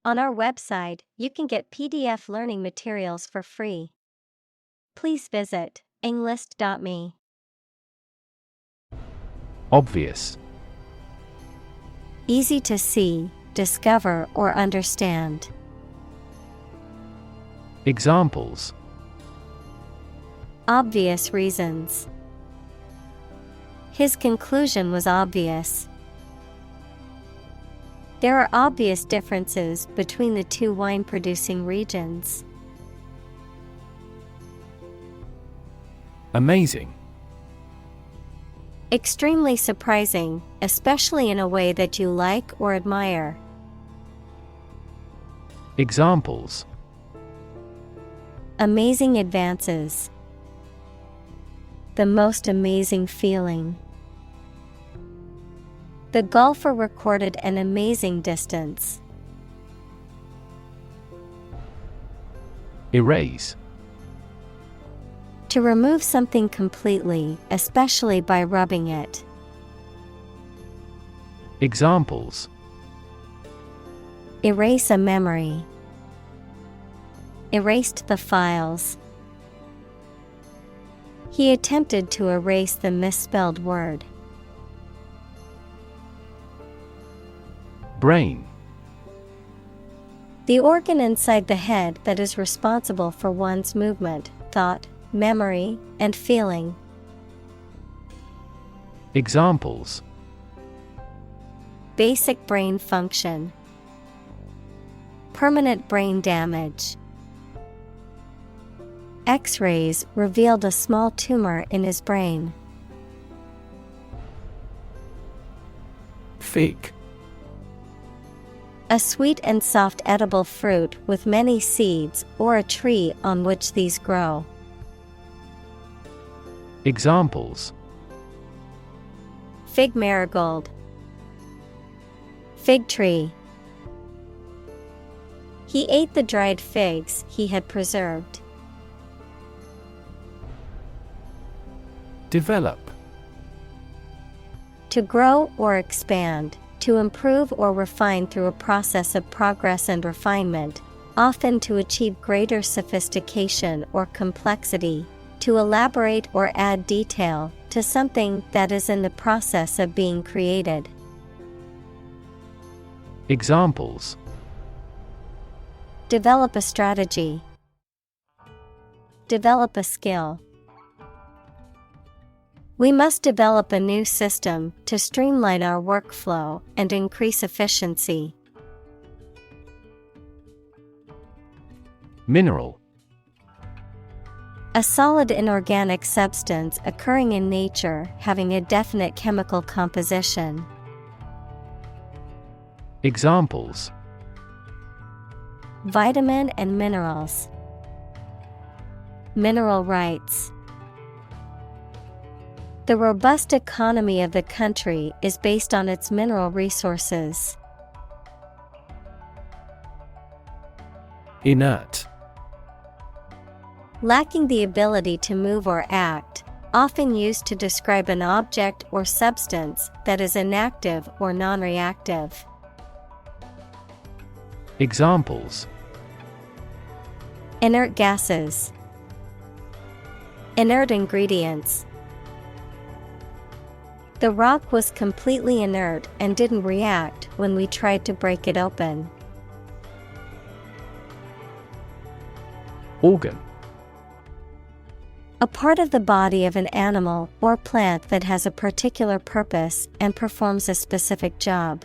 On our website, you can get PDF learning materials for free. Please visit englist.me. Obvious. Easy to see, discover, or understand. Examples: Obvious reasons. His conclusion was obvious. There are obvious differences between the two wine-producing regions. Amazing. Extremely surprising, especially in a way that you like or admire. Examples: Amazing advances. The most amazing feeling. The golfer recorded an amazing distance. Erase. To remove something completely, especially by rubbing it. Examples: Erase a memory. Erased the files. He attempted to erase the misspelled word. Brain. The organ inside the head that is responsible for one's movement, thought, memory, and feeling. Examples: Basic brain function. Permanent brain damage. X-rays revealed a small tumor in his brain. Fig. A sweet and soft edible fruit with many seeds, or a tree on which these grow. Examples: Fig marigold. Fig tree. He ate the dried figs he had preserved. Develop. To grow or expand, to improve or refine through a process of progress and refinement, often to achieve greater sophistication or complexity, to elaborate or add detail to something that is in the process of being created. Examples: Develop a strategy. Develop a skill. We must develop a new system to streamline our workflow and increase efficiency. Mineral. A solid inorganic substance occurring in nature having a definite chemical composition. Examples: Vitamin and minerals. Mineral rights. The robust economy of the country is based on its mineral resources. Inert. Lacking the ability to move or act, often used to describe an object or substance that is inactive or non-reactive. Examples: Inert gases. Inert ingredients. The rock was completely inert and didn't react when we tried to break it open. Organ. A part of the body of an animal or plant that has a particular purpose and performs a specific job.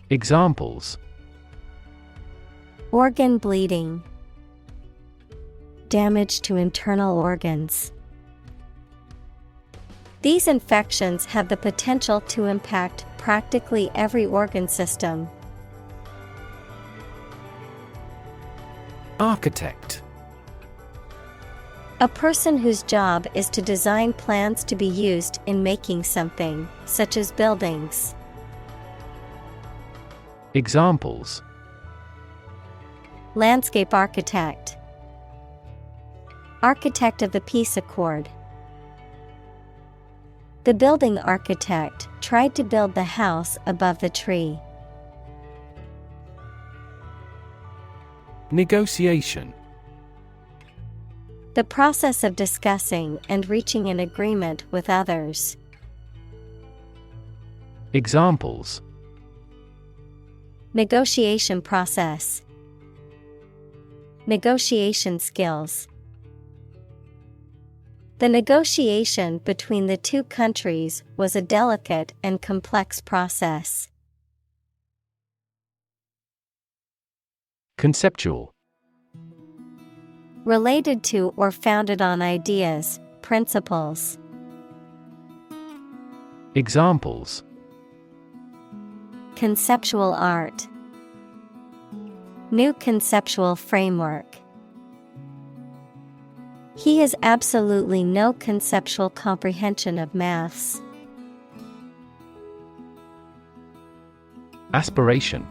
Examples: Organ bleeding. Damage to internal organs. These infections have the potential to impact practically every organ system. Architect. A person whose job is to design plans to be used in making something, such as buildings. Examples: Landscape architect. Architect of the peace accord. The building architect tried to build the house above the tree. Negotiation. The process of discussing and reaching an agreement with others. Examples: Negotiation process. Negotiation skills. The negotiation between the two countries was a delicate and complex process. Conceptual. Related to or founded on ideas, principles. Examples: Conceptual art. New conceptual framework. He has absolutely no conceptual comprehension of maths. Aspiration.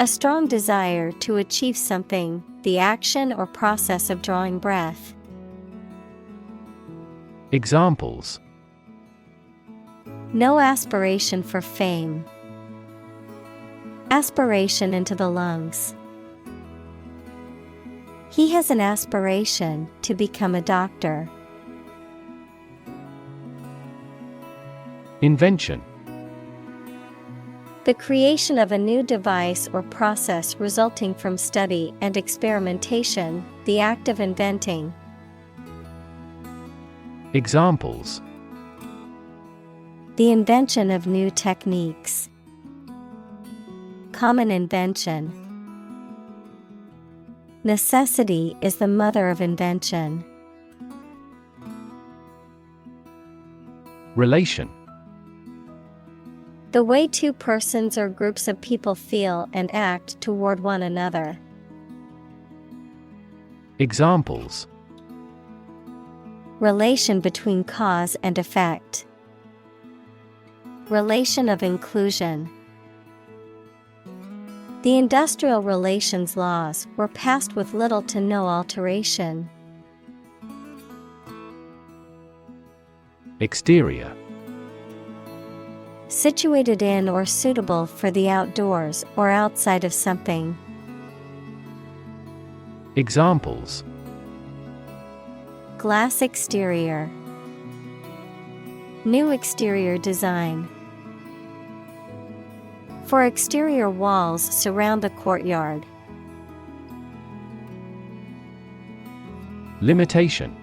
A strong desire to achieve something, the action or process of drawing breath. Examples: No aspiration for fame. Aspiration into the lungs. He has an aspiration to become a doctor. Invention. The creation of a new device or process resulting from study and experimentation, the act of inventing. Examples: The invention of new techniques. Common invention. Necessity is the mother of invention. Relation. The way two persons or groups of people feel and act toward one another. Examples: Relation between cause and effect. Relation of inclusion. The industrial relations laws were passed with little to no alteration. Exterior. Situated in or suitable for the outdoors or outside of something. Examples: Glass exterior. New exterior design. For exterior walls surround the courtyard. Limitation.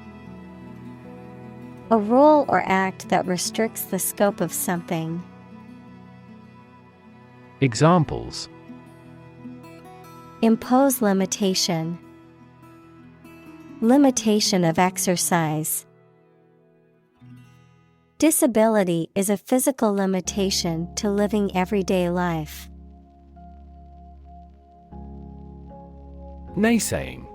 A rule or act that restricts the scope of something. Examples: Impose limitation. Limitation of exercise. Disability is a physical limitation to living everyday life. Naysaying.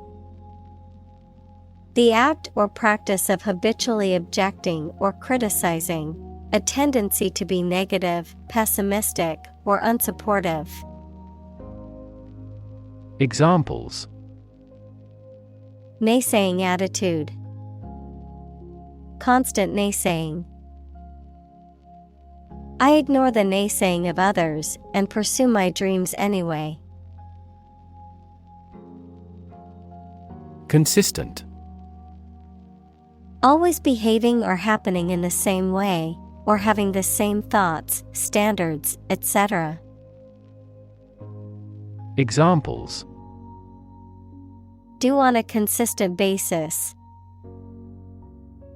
The act or practice of habitually objecting or criticizing, a tendency to be negative, pessimistic, or unsupportive. Examples: Naysaying attitude. Constant naysaying. I ignore the naysaying of others and pursue my dreams anyway. Consistent. Always behaving or happening in the same way, or having the same thoughts, standards, etc. Examples: Do on a consistent basis.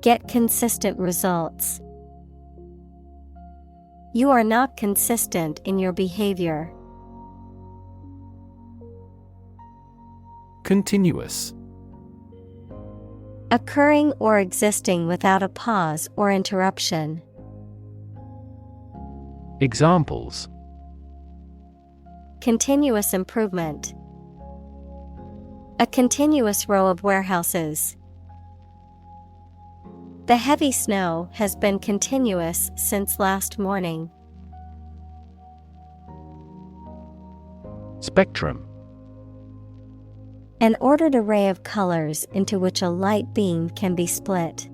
Get consistent results. You are not consistent in your behavior. Continuous. Occurring or existing without a pause or interruption. Examples: Continuous improvement. A continuous row of warehouses. The heavy snow has been continuous since last morning. Spectrum. An ordered array of colors into which a light beam can be split.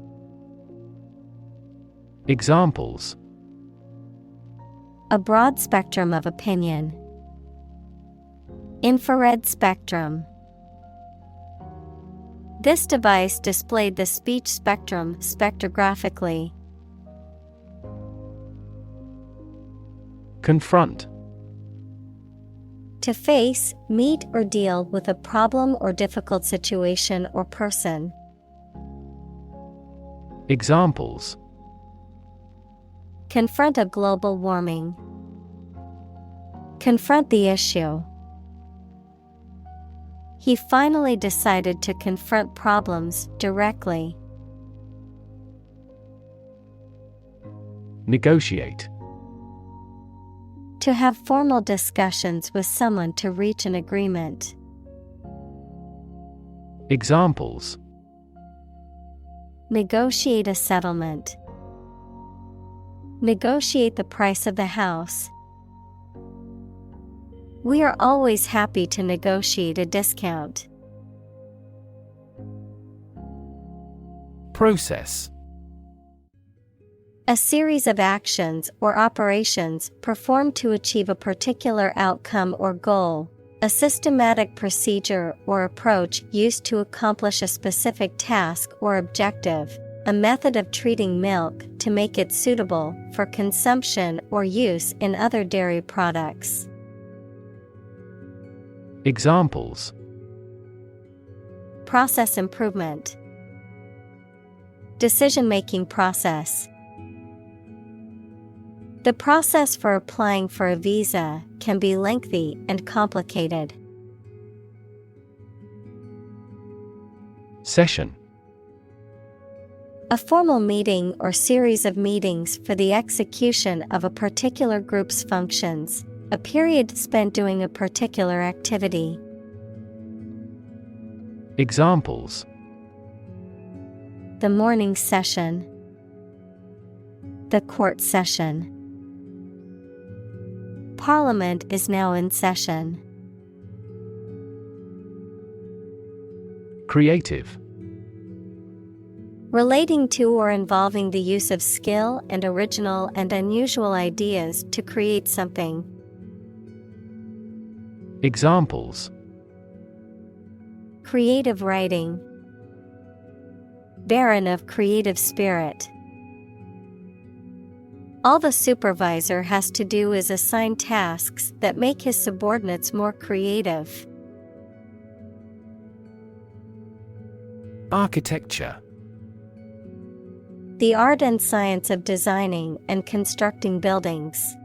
Examples: A broad spectrum of opinion. Infrared spectrum. This device displayed the speech spectrum spectrographically. Confront. To face, meet, or deal with a problem or difficult situation or person. Examples: Confront a global warming. Confront the issue. He finally decided to confront problems directly. Negotiate. To have formal discussions with someone to reach an agreement. Examples: Negotiate a settlement. Negotiate the price of the house. We are always happy to negotiate a discount. Process. A series of actions or operations performed to achieve a particular outcome or goal. A systematic procedure or approach used to accomplish a specific task or objective. A method of treating milk to make it suitable for consumption or use in other dairy products. Examples: Process improvement. Decision-making process. The process for applying for a visa can be lengthy and complicated. Session. A formal meeting or series of meetings for the execution of a particular group's functions, a period spent doing a particular activity. Examples: The morning session. The court session. Parliament is now in session. Creative. Relating to or involving the use of skill and original and unusual ideas to create something. Examples: Creative writing. Barren of creative spirit. All the supervisor has to do is assign tasks that make his subordinates more creative. Architecture. The art and science of designing and constructing buildings.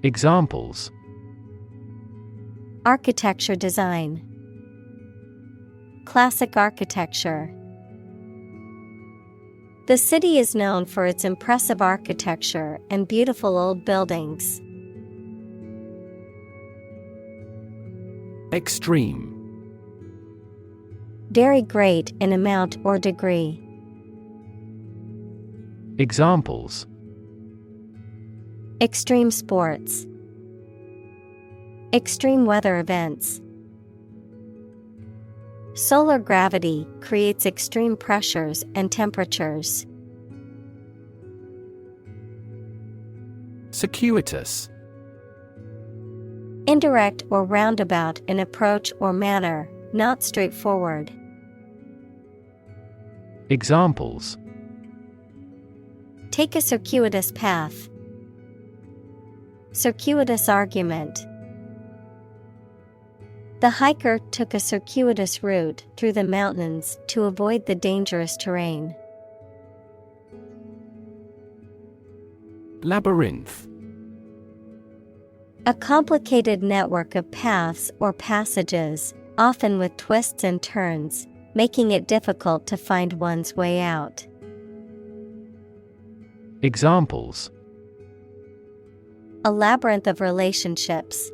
Examples: Architecture design. Classic architecture. The city is known for its impressive architecture and beautiful old buildings. Extreme. Very great in amount or degree. Examples: Extreme sports. Extreme weather events. Solar gravity creates extreme pressures and temperatures. Circuitous. Indirect or roundabout in approach or manner, not straightforward. Examples: Take a circuitous path. Circuitous argument. The hiker took a circuitous route through the mountains to avoid the dangerous terrain. Labyrinth. A complicated network of paths or passages, often with twists and turns, making it difficult to find one's way out. Examples: A labyrinth of relationships.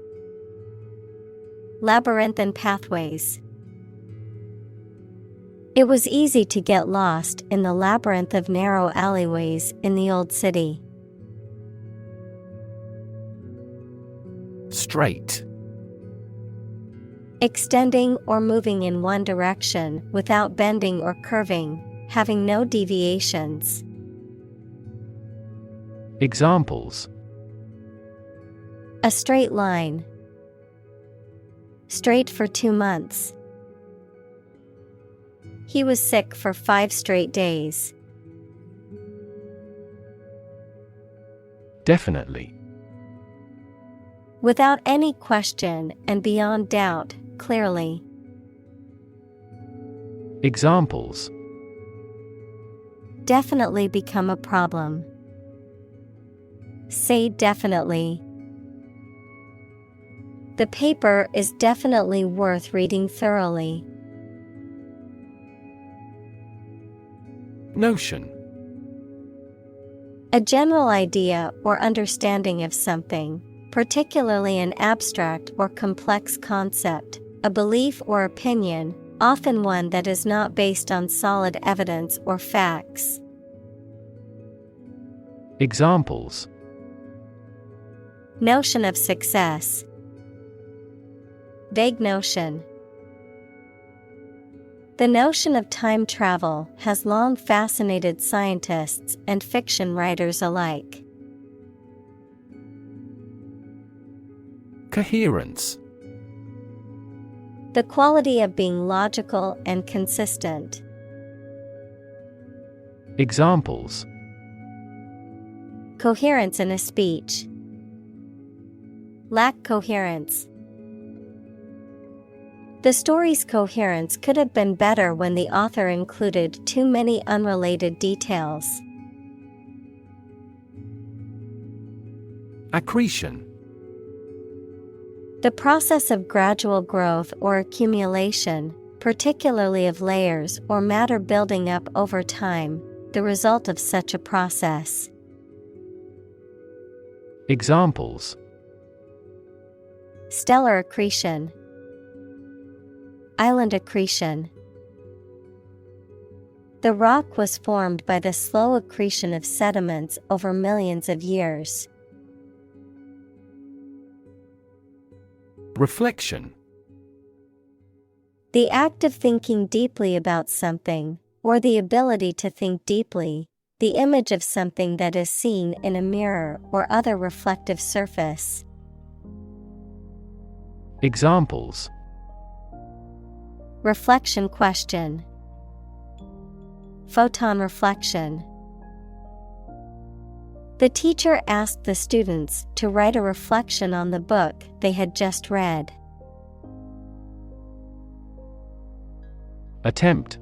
Labyrinthine pathways. It was easy to get lost in the labyrinth of narrow alleyways in the old city. Straight. Extending or moving in one direction without bending or curving, having no deviations. Examples: A straight line. Straight for 2 months. He was sick for 5 straight days. Definitely. Without any question and beyond doubt, clearly. Examples: Definitely become a problem. Say definitely. The paper is definitely worth reading thoroughly. Notion: A general idea or understanding of something, particularly an abstract or complex concept, a belief or opinion, often one that is not based on solid evidence or facts. Examples: Notion of success. Vague notion. The notion of time travel has long fascinated scientists and fiction writers alike. Coherence: The quality of being logical and consistent. Examples: Coherence in a speech. Lack coherence. The story's coherence could have been better when the author included too many unrelated details. Accretion: The process of gradual growth or accumulation, particularly of layers or matter building up over time, the result of such a process. Examples: Stellar accretion. Island accretion. The rock was formed by the slow accretion of sediments over millions of years. Reflection: The act of thinking deeply about something, or the ability to think deeply, the image of something that is seen in a mirror or other reflective surface. Examples: Reflection question. Photon reflection. The teacher asked the students to write a reflection on the book they had just read. Attempt: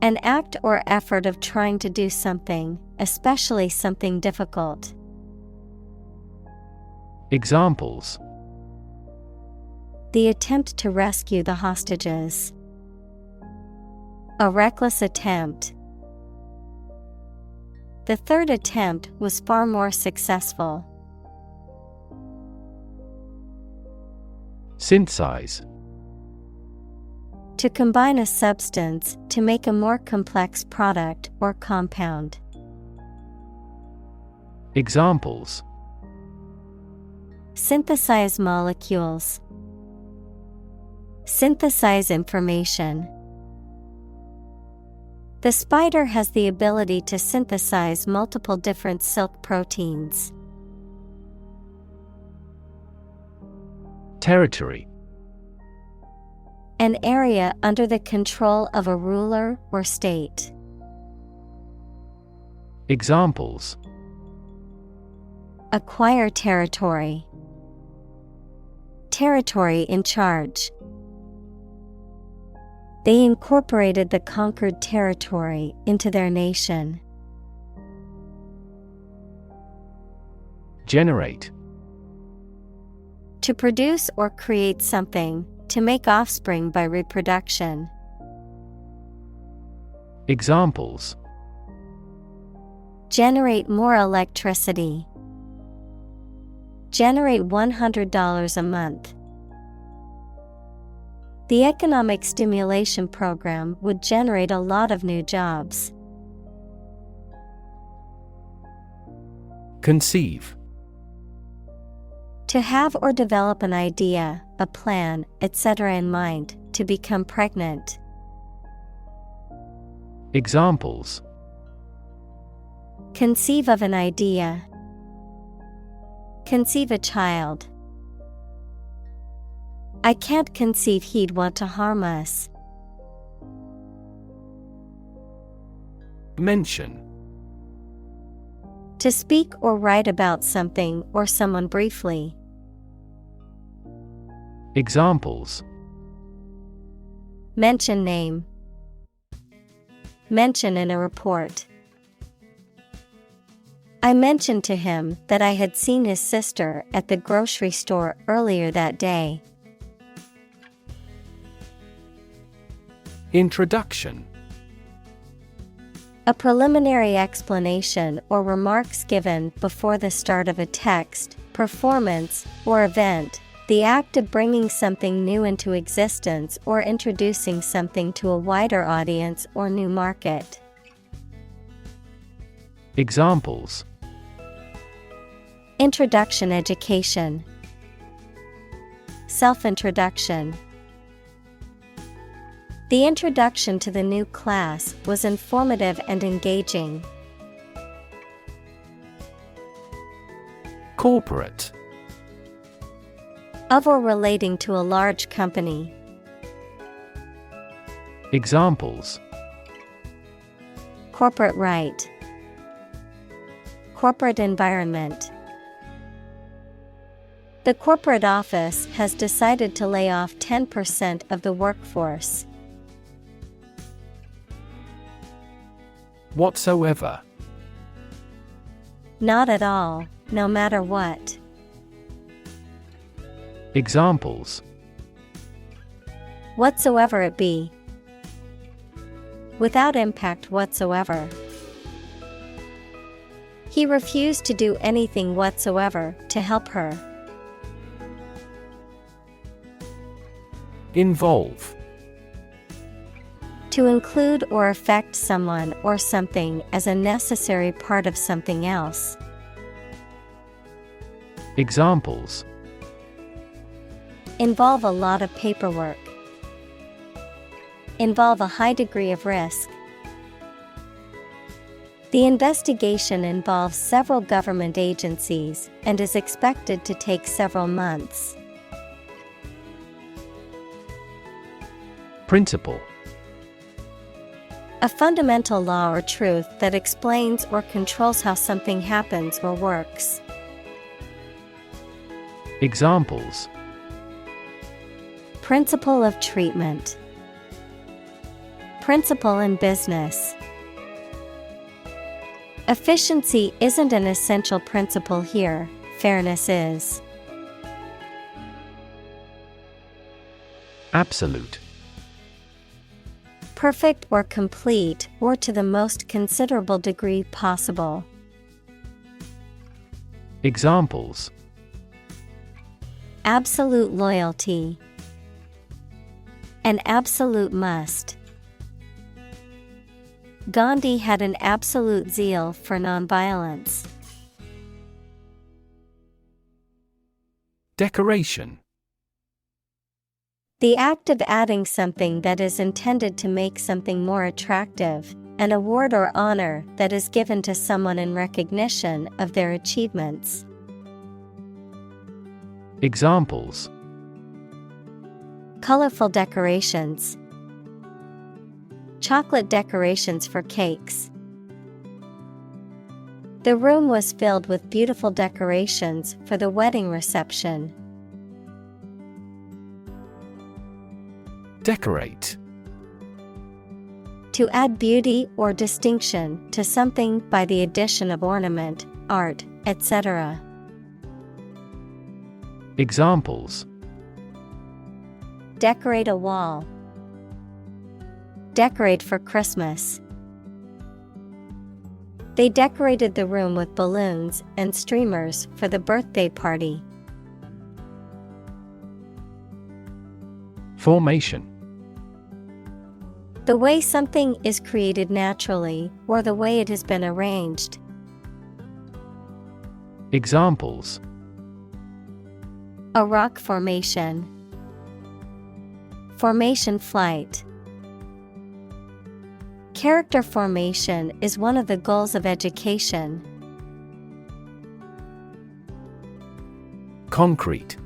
An act or effort of trying to do something, especially something difficult. Examples: The attempt to rescue the hostages. A reckless attempt. The third attempt was far more successful. Synthesize: To combine a substance to make a more complex product or compound. Examples: Synthesize molecules. Synthesize information. The spider has the ability to synthesize multiple different silk proteins. Territory: An area under the control of a ruler or state. Examples: Acquire territory. Territory in charge. They incorporated the conquered territory into their nation. Generate: To produce or create something, to make offspring by reproduction. Examples: Generate more electricity. Generate $100 a month. The economic stimulation program would generate a lot of new jobs. Conceive: To have or develop an idea, a plan, etc. in mind, to become pregnant. Examples: Conceive of an idea. Conceive a child. I can't conceive he'd want to harm us. Mention. To speak or write about something or someone briefly. Examples. Mention name. Mention in a report. I mentioned to him that I had seen his sister at the grocery store earlier that day. Introduction. A preliminary explanation or remarks given before the start of a text, performance, or event, the act of bringing something new into existence or introducing something to a wider audience or new market. Examples. Introduction education. Self-introduction. The introduction to the new class was informative and engaging. Corporate. Of or relating to a large company. Examples. Corporate right. Corporate environment. The corporate office has decided to lay off 10% of the workforce. Whatsoever. Not at all, no matter what. Examples. Whatsoever it be. Without impact whatsoever. He refused to do anything whatsoever to help her. Involve. To include or affect someone or something as a necessary part of something else. Examples. Involve a lot of paperwork. Involve a high degree of risk. The investigation involves several government agencies and is expected to take several months. Principle. A fundamental law or truth that explains or controls how something happens or works. Examples. Principle of treatment. Principle in business. Efficiency isn't an essential principle here, fairness is. Absolute. Perfect or complete or to the most considerable degree possible. Examples. Absolute loyalty. An absolute must. Gandhi had an absolute zeal for nonviolence. Decoration. The act of adding something that is intended to make something more attractive, an award or honor that is given to someone in recognition of their achievements. Examples. Colorful decorations. Chocolate decorations for cakes. The room was filled with beautiful decorations for the wedding reception. Decorate. To add beauty or distinction to something by the addition of ornament, art, etc. Examples. Decorate a wall. Decorate for Christmas. They decorated the room with balloons and streamers for the birthday party. Formation. The way something is created naturally, or the way it has been arranged. Examples. A rock formation. Formation flight. Character formation is one of the goals of education. Concrete.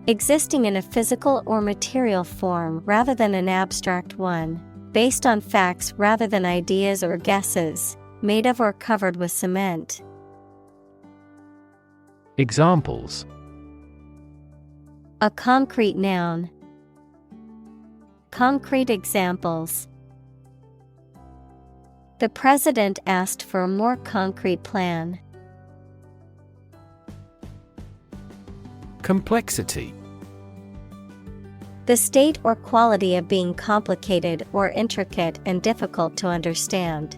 Existing in a physical or material form rather than an abstract one, based on facts rather than ideas or guesses, made of or covered with cement. Examples: A concrete noun. Concrete examples. The president asked for a more concrete plan. Complexity. The state or quality of being complicated or intricate and difficult to understand.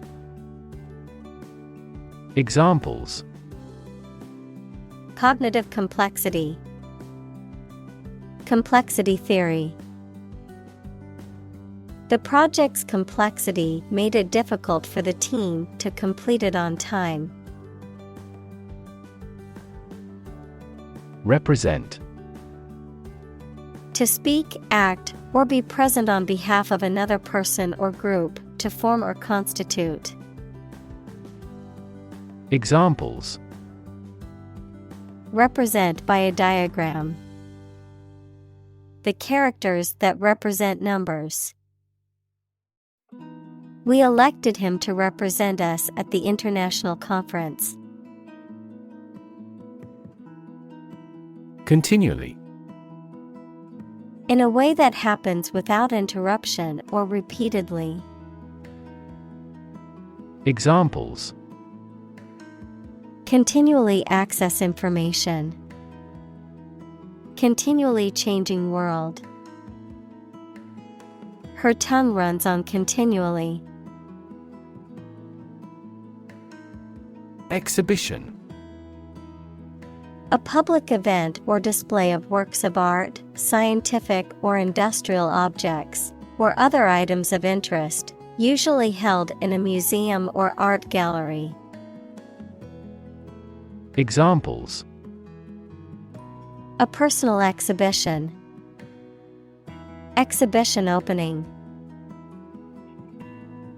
Examples: Cognitive complexity. Complexity theory. The project's complexity made it difficult for the team to complete it on time. Represent. To speak, act, or be present on behalf of another person or group, to form or constitute. Examples: Represent by a diagram. The characters that represent numbers. We elected him to represent us at the international conference. Continually. In a way that happens without interruption or repeatedly. Examples: Continually access information. Continually changing world. Her tongue runs on continually. Exhibition. A public event or display of works of art, scientific or industrial objects, or other items of interest, usually held in a museum or art gallery. Examples: A personal exhibition. Exhibition opening.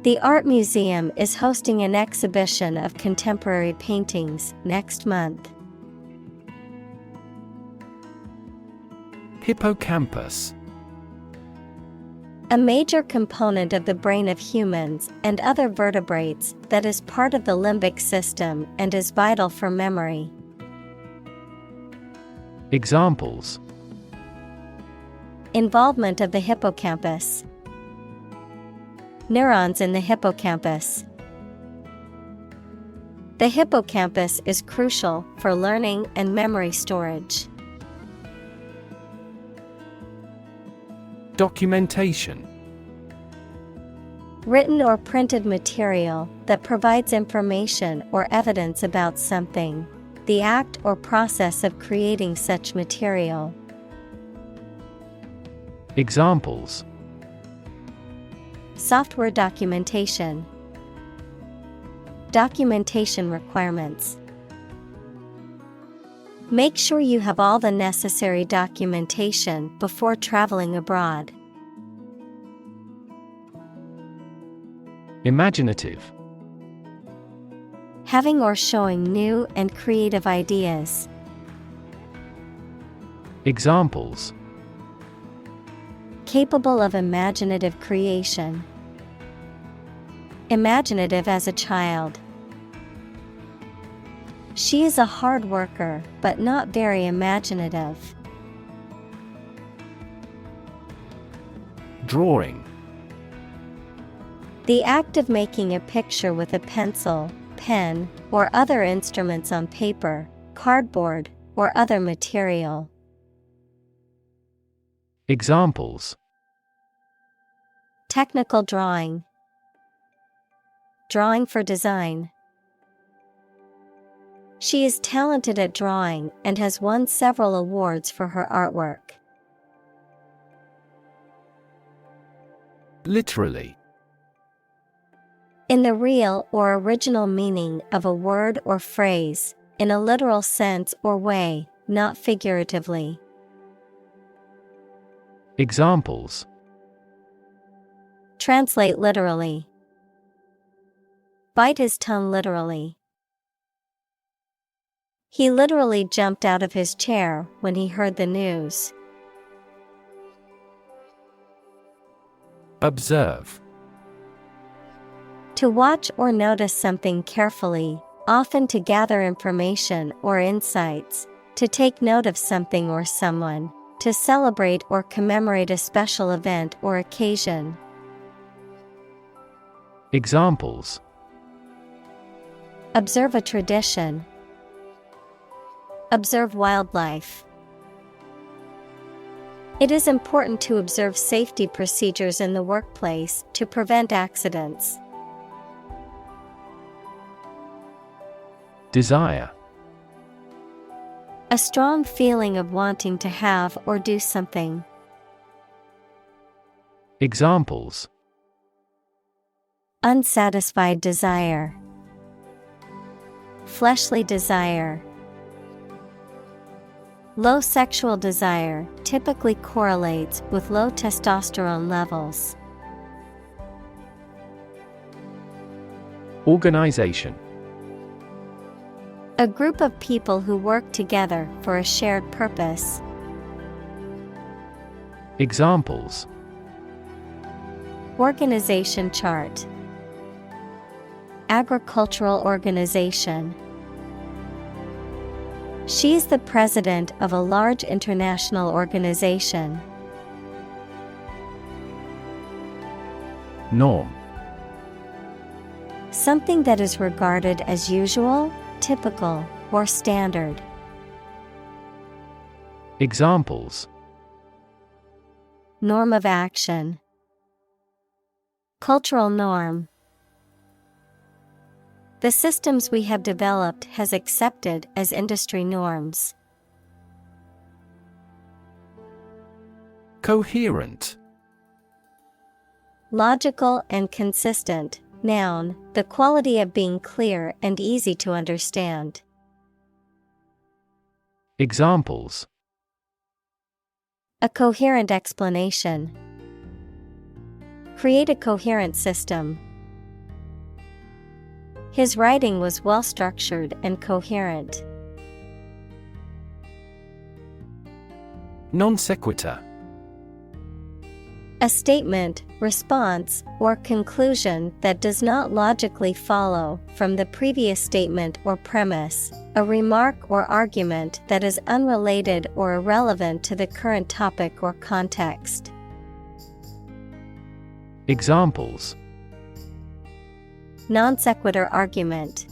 The art museum is hosting an exhibition of contemporary paintings next month. Hippocampus. A major component of the brain of humans and other vertebrates that is part of the limbic system and is vital for memory. Examples: Involvement of the hippocampus. Neurons in the hippocampus. The hippocampus is crucial for learning and memory storage. Documentation. Written or printed material that provides information or evidence about something. The act or process of creating such material. Examples: Software documentation. Documentation requirements. Make sure you have all the necessary documentation before traveling abroad. Imaginative. Having or showing new and creative ideas. Examples: Capable of imaginative creation. Imaginative as a child. She is a hard worker, but not very imaginative. Drawing. The act of making a picture with a pencil, pen, or other instruments on paper, cardboard, or other material. Examples: Technical drawing. Drawing for design. She is talented at drawing and has won several awards for her artwork. Literally. In the real or original meaning of a word or phrase, in a literal sense or way, not figuratively. Examples: Translate literally. Bite his tongue literally. He literally jumped out of his chair when he heard the news. Observe. To watch or notice something carefully, often to gather information or insights, to take note of something or someone, to celebrate or commemorate a special event or occasion. Examples: Observe a tradition. Observe wildlife. It is important to observe safety procedures in the workplace to prevent accidents. Desire. A strong feeling of wanting to have or do something. Examples: Unsatisfied desire. Fleshly desire. Low sexual desire typically correlates with low testosterone levels. Organization. A group of people who work together for a shared purpose. Examples: Organization chart. Agricultural organization. She is the president of a large international organization. Norm. Something that is regarded as usual, typical, or standard. Examples: Norm of action. Cultural norm. The systems we have developed has accepted as industry norms. Coherent. Logical and consistent. Noun, the quality of being clear and easy to understand. Examples: A coherent explanation. Create a coherent system. His writing was well structured and coherent. Non sequitur. A statement, response, or conclusion that does not logically follow from the previous statement or premise, a remark or argument that is unrelated or irrelevant to the current topic or context. Examples: Non sequitur argument.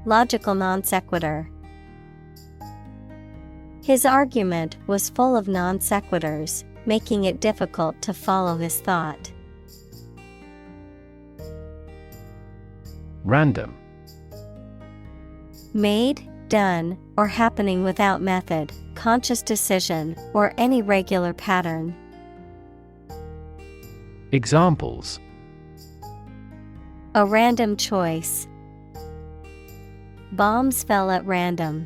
Logical non sequitur. His argument was full of non sequiturs, making it difficult to follow his thought. Random. Made, done, or happening without method, conscious decision, or any regular pattern. Examples: A random choice. Bombs fell at random.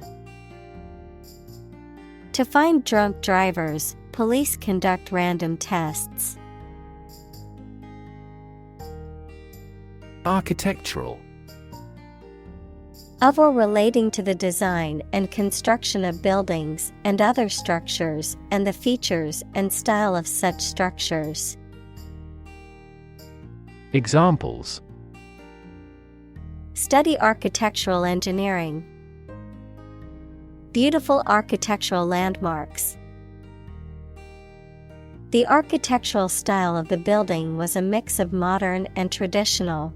To find drunk drivers, police conduct random tests. Architectural. Of or relating to the design and construction of buildings and other structures and the features and style of such structures. Examples: Study architectural engineering. Beautiful architectural landmarks. The architectural style of the building was a mix of modern and traditional.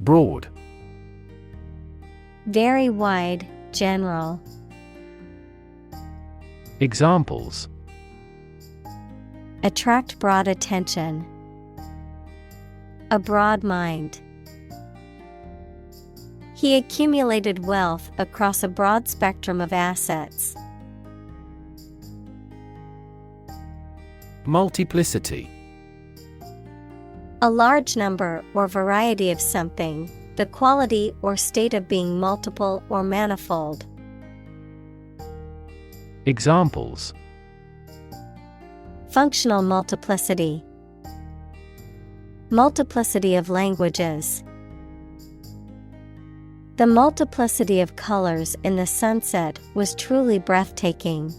Broad. Very wide, general. Examples: Attract broad attention. A broad mind. He accumulated wealth across a broad spectrum of assets. Multiplicity. A large number or variety of something, the quality or state of being multiple or manifold. Examples: Functional multiplicity. Multiplicity of languages. The multiplicity of colors in the sunset was truly breathtaking.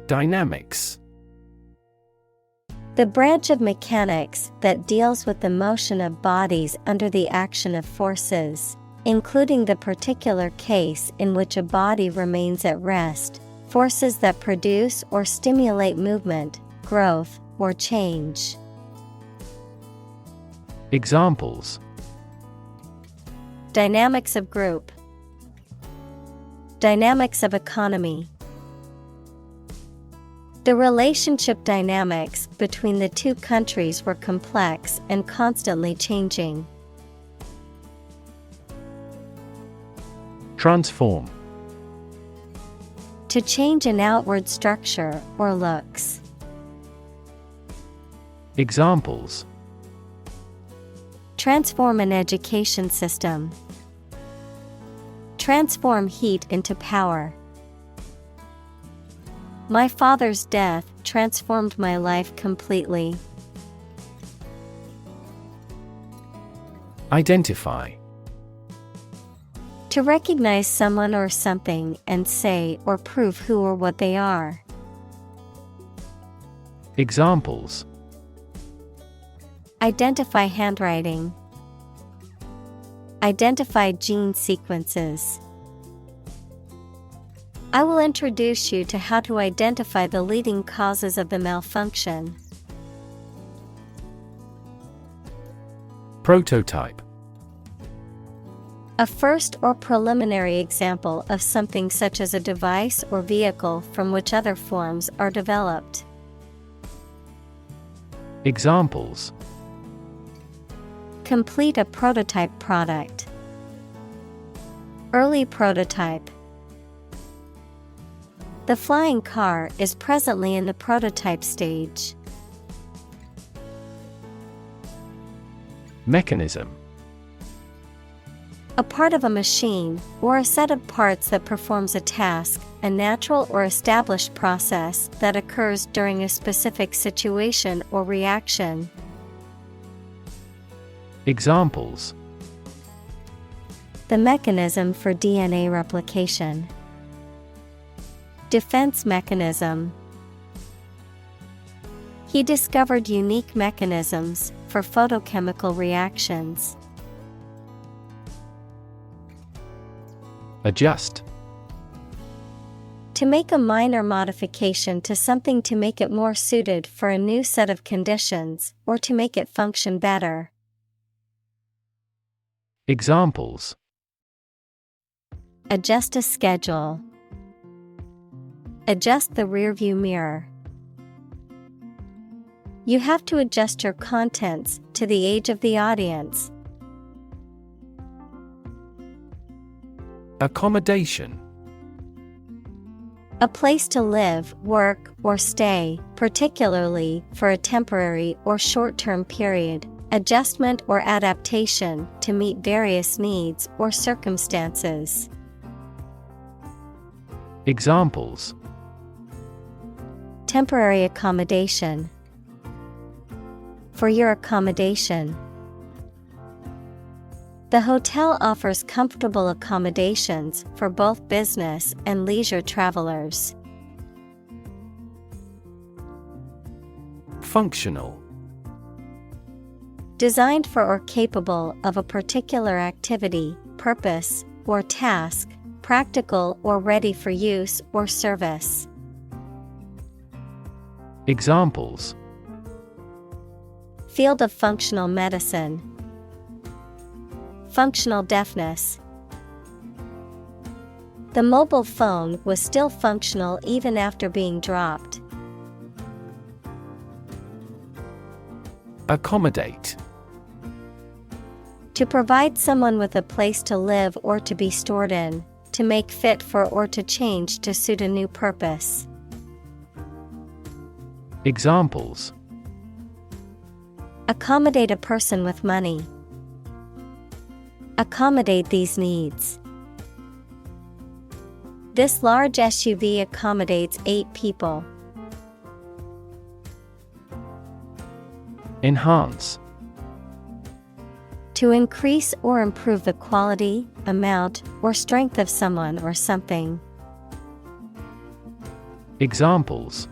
Dynamics. The branch of mechanics that deals with the motion of bodies under the action of forces, including the particular case in which a body remains at rest, forces that produce or stimulate movement, growth, or change. Examples: Dynamics of group. Dynamics of economy. The relationship dynamics between the two countries were complex and constantly changing. Transform. To change an outward structure or looks. Examples: Transform an education system. Transform heat into power. My father's death transformed my life completely. Identify. To recognize someone or something and say or prove who or what they are. Examples: Identify handwriting. Identify gene sequences. I will introduce you to how to identify the leading causes of the malfunction. Prototype. A first or preliminary example of something such as a device or vehicle from which other forms are developed. Examples: Complete a prototype product. Early prototype. The flying car is presently in the prototype stage. Mechanism. A part of a machine, or a set of parts that performs a task, a natural or established process that occurs during a specific situation or reaction. Examples: The mechanism for DNA replication. Defense mechanism. He discovered unique mechanisms for photochemical reactions. Adjust. To make a minor modification to something to make it more suited for a new set of conditions, or to make it function better. Examples: Adjust a schedule. Adjust the rearview mirror. You have to adjust your contents to the age of the audience. Accommodation. A place to live, work, or stay, particularly for a temporary or short-term period. Adjustment or adaptation to meet various needs or circumstances. Examples: Temporary accommodation. For your accommodation. The hotel offers comfortable accommodations for both business and leisure travelers. Functional. Designed for or capable of a particular activity, purpose, or task, practical or ready for use or service. Examples: Field of functional medicine. Functional deafness. The mobile phone was still functional even after being dropped. Accommodate. To provide someone with a place to live or to be stored in, to make fit for or to change to suit a new purpose. Examples: Accommodate a person with money. Accommodate these needs. This large SUV accommodates 8 people. Enhance. To increase or improve the quality, amount, or strength of someone or something. Examples: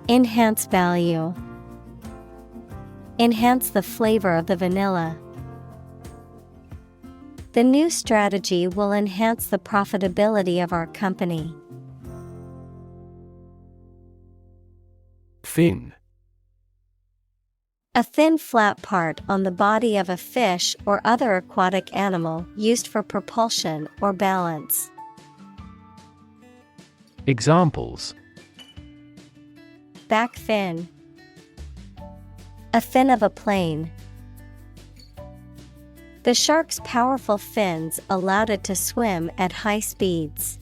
Enhance value. Enhance the flavor of the vanilla. The new strategy will enhance the profitability of our company. Fin. A thin flat part on the body of a fish or other aquatic animal used for propulsion or balance. Examples: Back fin. A fin of a plane. The shark's powerful fins allowed it to swim at high speeds.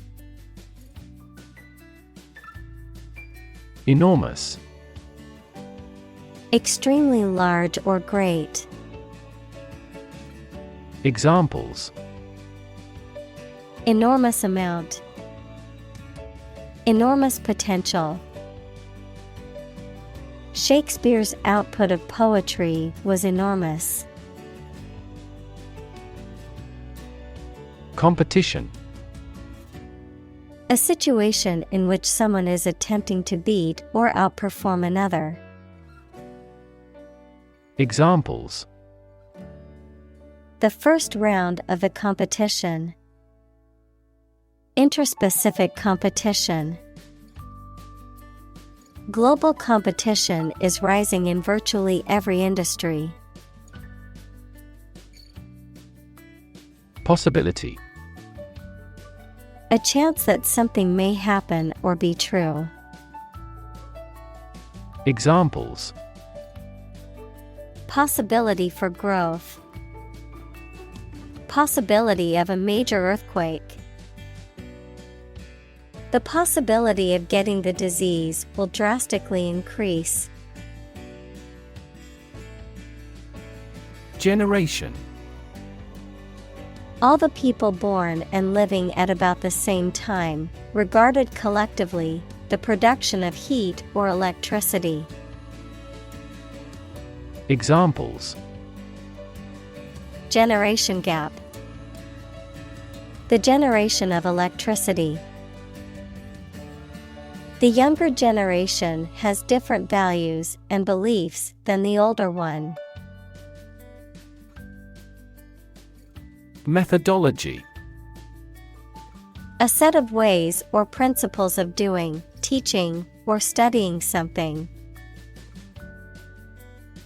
Enormous. Extremely large or great. Examples: Enormous amount. Enormous potential. Shakespeare's output of poetry was enormous. Competition. A situation in which someone is attempting to beat or outperform another. Examples: The first round of the competition. Interspecific competition. Global competition is rising in virtually every industry. Possibility. A chance that something may happen or be true. Examples: Possibility for growth. Possibility of a major earthquake. The possibility of getting the disease will drastically increase. Generation. All the people born and living at about the same time, regarded collectively, the production of heat or electricity. Examples: Generation gap. The generation of electricity. The younger generation has different values and beliefs than the older one. Methodology. A set of ways or principles of doing, teaching, or studying something.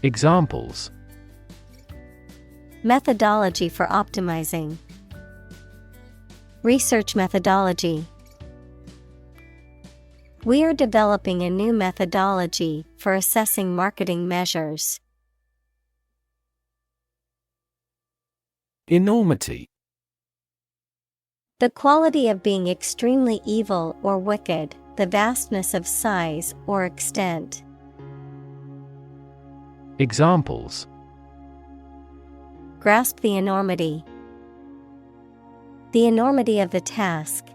Examples: Methodology for optimizing. Research methodology. We are developing a new methodology for assessing marketing measures. Enormity. The quality of being extremely evil or wicked, the vastness of size or extent. Examples: Grasp the enormity. The enormity of the task.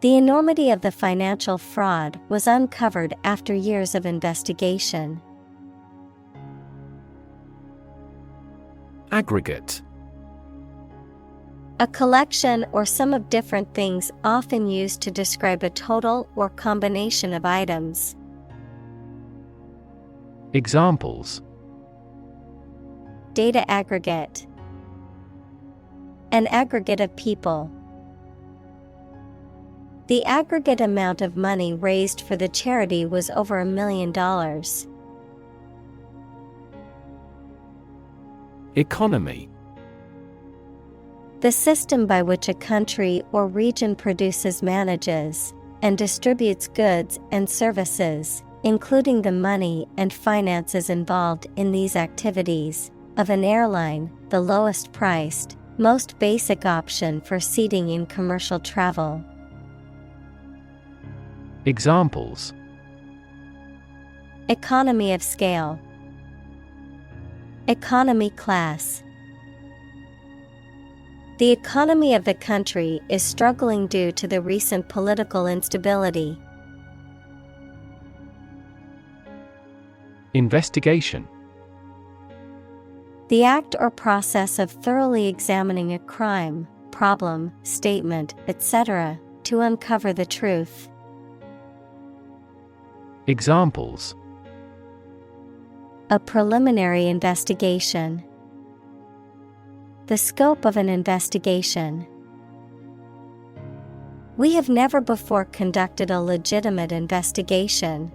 The enormity of the financial fraud was uncovered after years of investigation. Aggregate. A collection or sum of different things often used to describe a total or combination of items. Examples: Data aggregate. An aggregate of people. The aggregate amount of money raised for the charity was over $1 million. Economy. The system by which a country or region produces, manages, and distributes goods and services, including the money and finances involved in these activities, of an airline, the lowest priced, most basic option for seating in commercial travel. Examples: Economy of scale. Economy class. The economy of the country is struggling due to the recent political instability. Investigation. The act or process of thoroughly examining a crime, problem, statement, etc., to uncover the truth. Examples: A preliminary investigation. The scope of an investigation. We have never before conducted a legitimate investigation.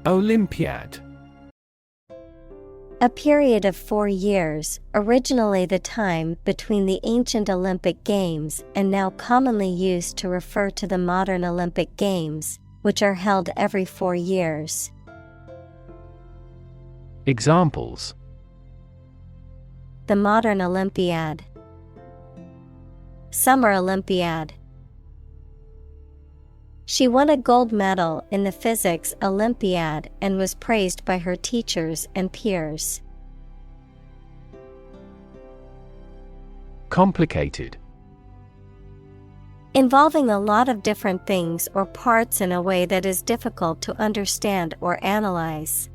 Olympiad. A period of 4 years, originally the time between the ancient Olympic Games and now commonly used to refer to the modern Olympic Games, which are held every 4 years. Examples: The modern Olympiad. Summer Olympiad. She won a gold medal in the Physics Olympiad and was praised by her teachers and peers. Complicated. Involving a lot of different things or parts in a way that is difficult to understand or analyze.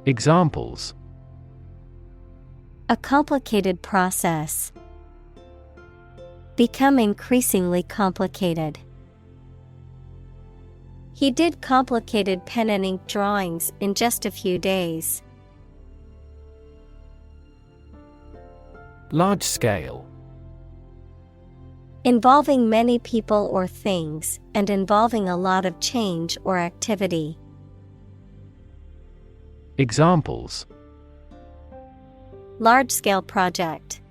Examples: A complicated process. Become increasingly complicated. He did complicated pen and ink drawings in just a few days. Large scale. Involving many people or things, and involving a lot of change or activity. Examples: Large-scale project.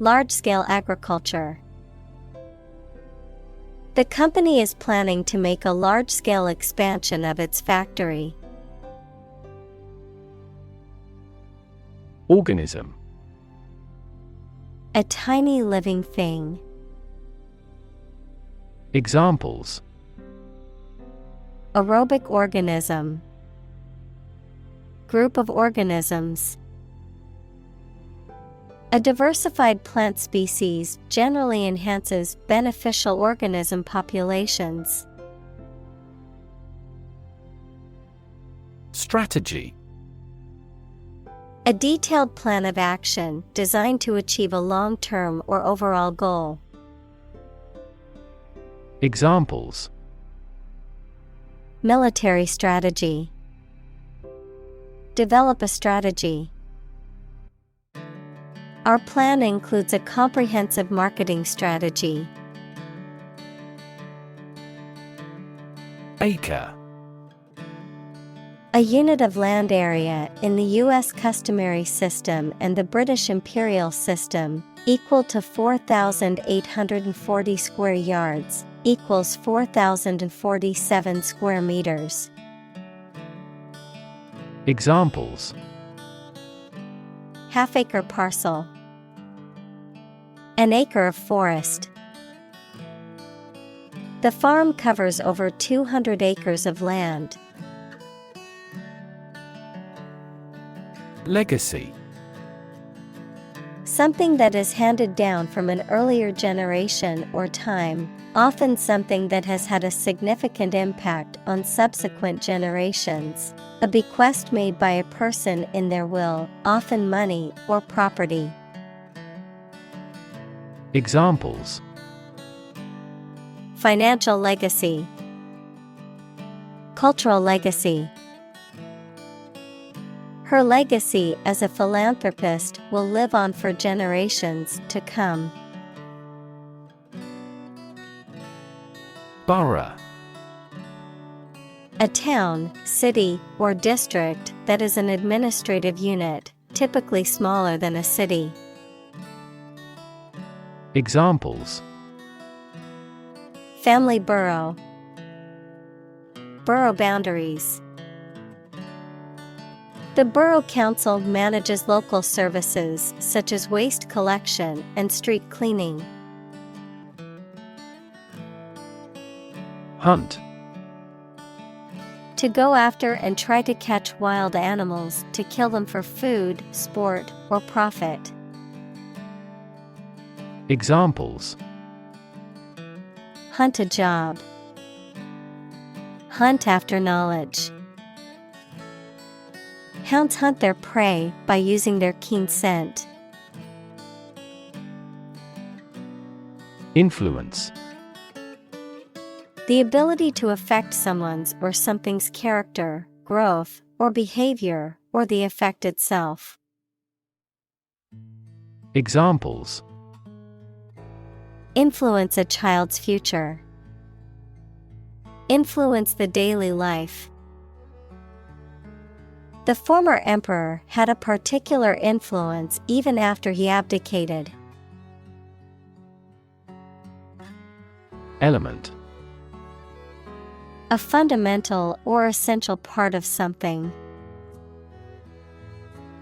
Large-scale agriculture. The company is planning to make a large-scale expansion of its factory. Organism. A tiny living thing. Examples: Aerobic organism. Group of organisms. A diversified plant species generally enhances beneficial organism populations. Strategy. A detailed plan of action designed to achieve a long-term or overall goal. Examples: Military strategy. Develop a strategy. Our plan includes a comprehensive marketing strategy. Acre. A unit of land area in the U.S. customary system and the British imperial system, equal to 4,840 square yards, equals 4,047 square meters. Examples: Half-acre parcel. An acre of forest. The farm covers over 200 acres of land. Legacy. Something that is handed down from an earlier generation or time, often something that has had a significant impact on subsequent generations. A bequest made by a person in their will, often money or property. Examples: Financial legacy. Cultural legacy. Her legacy as a philanthropist will live on for generations to come. Borough. A town, city, or district that is an administrative unit, typically smaller than a city. Examples: Family borough. Borough boundaries. The Borough Council manages local services such as waste collection and street cleaning. Hunt. To go after and try to catch wild animals to kill them for food, sport, or profit. Examples: Hunt a job. Hunt after knowledge. Hounds hunt their prey by using their keen scent. Influence. The ability to affect someone's or something's character, growth, or behavior, or the effect itself. Examples. Influence a child's future. Influence the daily life. The former emperor had a particular influence even after he abdicated. Element. A fundamental or essential part of something.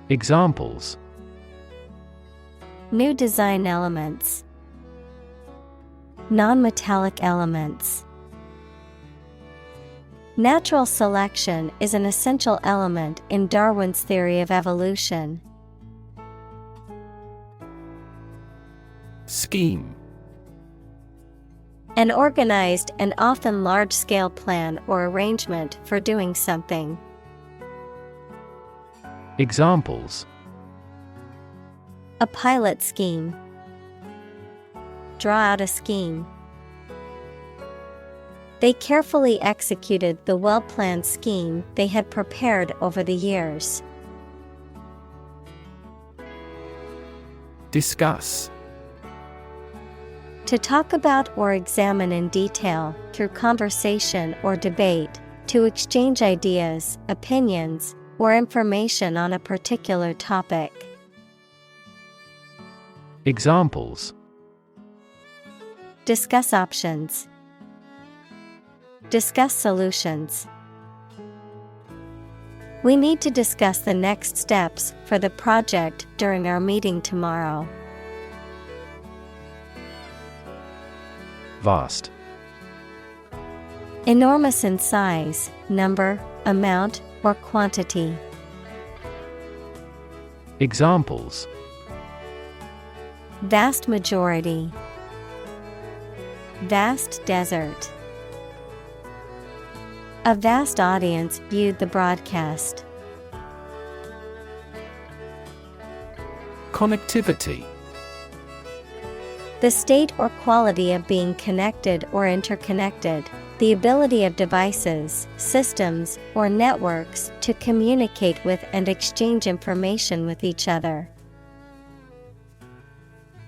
Examples. New design elements. Non-metallic elements. Natural selection is an essential element in Darwin's theory of evolution. Scheme. An organized and often large-scale plan or arrangement for doing something. Examples. A pilot scheme. Draw out a scheme. They carefully executed the well-planned scheme they had prepared over the years. Discuss. To talk about or examine in detail, through conversation or debate, to exchange ideas, opinions, or information on a particular topic. Examples. Discuss options. Discuss solutions. We need to discuss the next steps for the project during our meeting tomorrow. Vast. Enormous in size, number, amount, or quantity. Examples. Vast majority. Vast desert. A vast audience viewed the broadcast. Connectivity. The state or quality of being connected or interconnected, the ability of devices, systems, or networks to communicate with and exchange information with each other.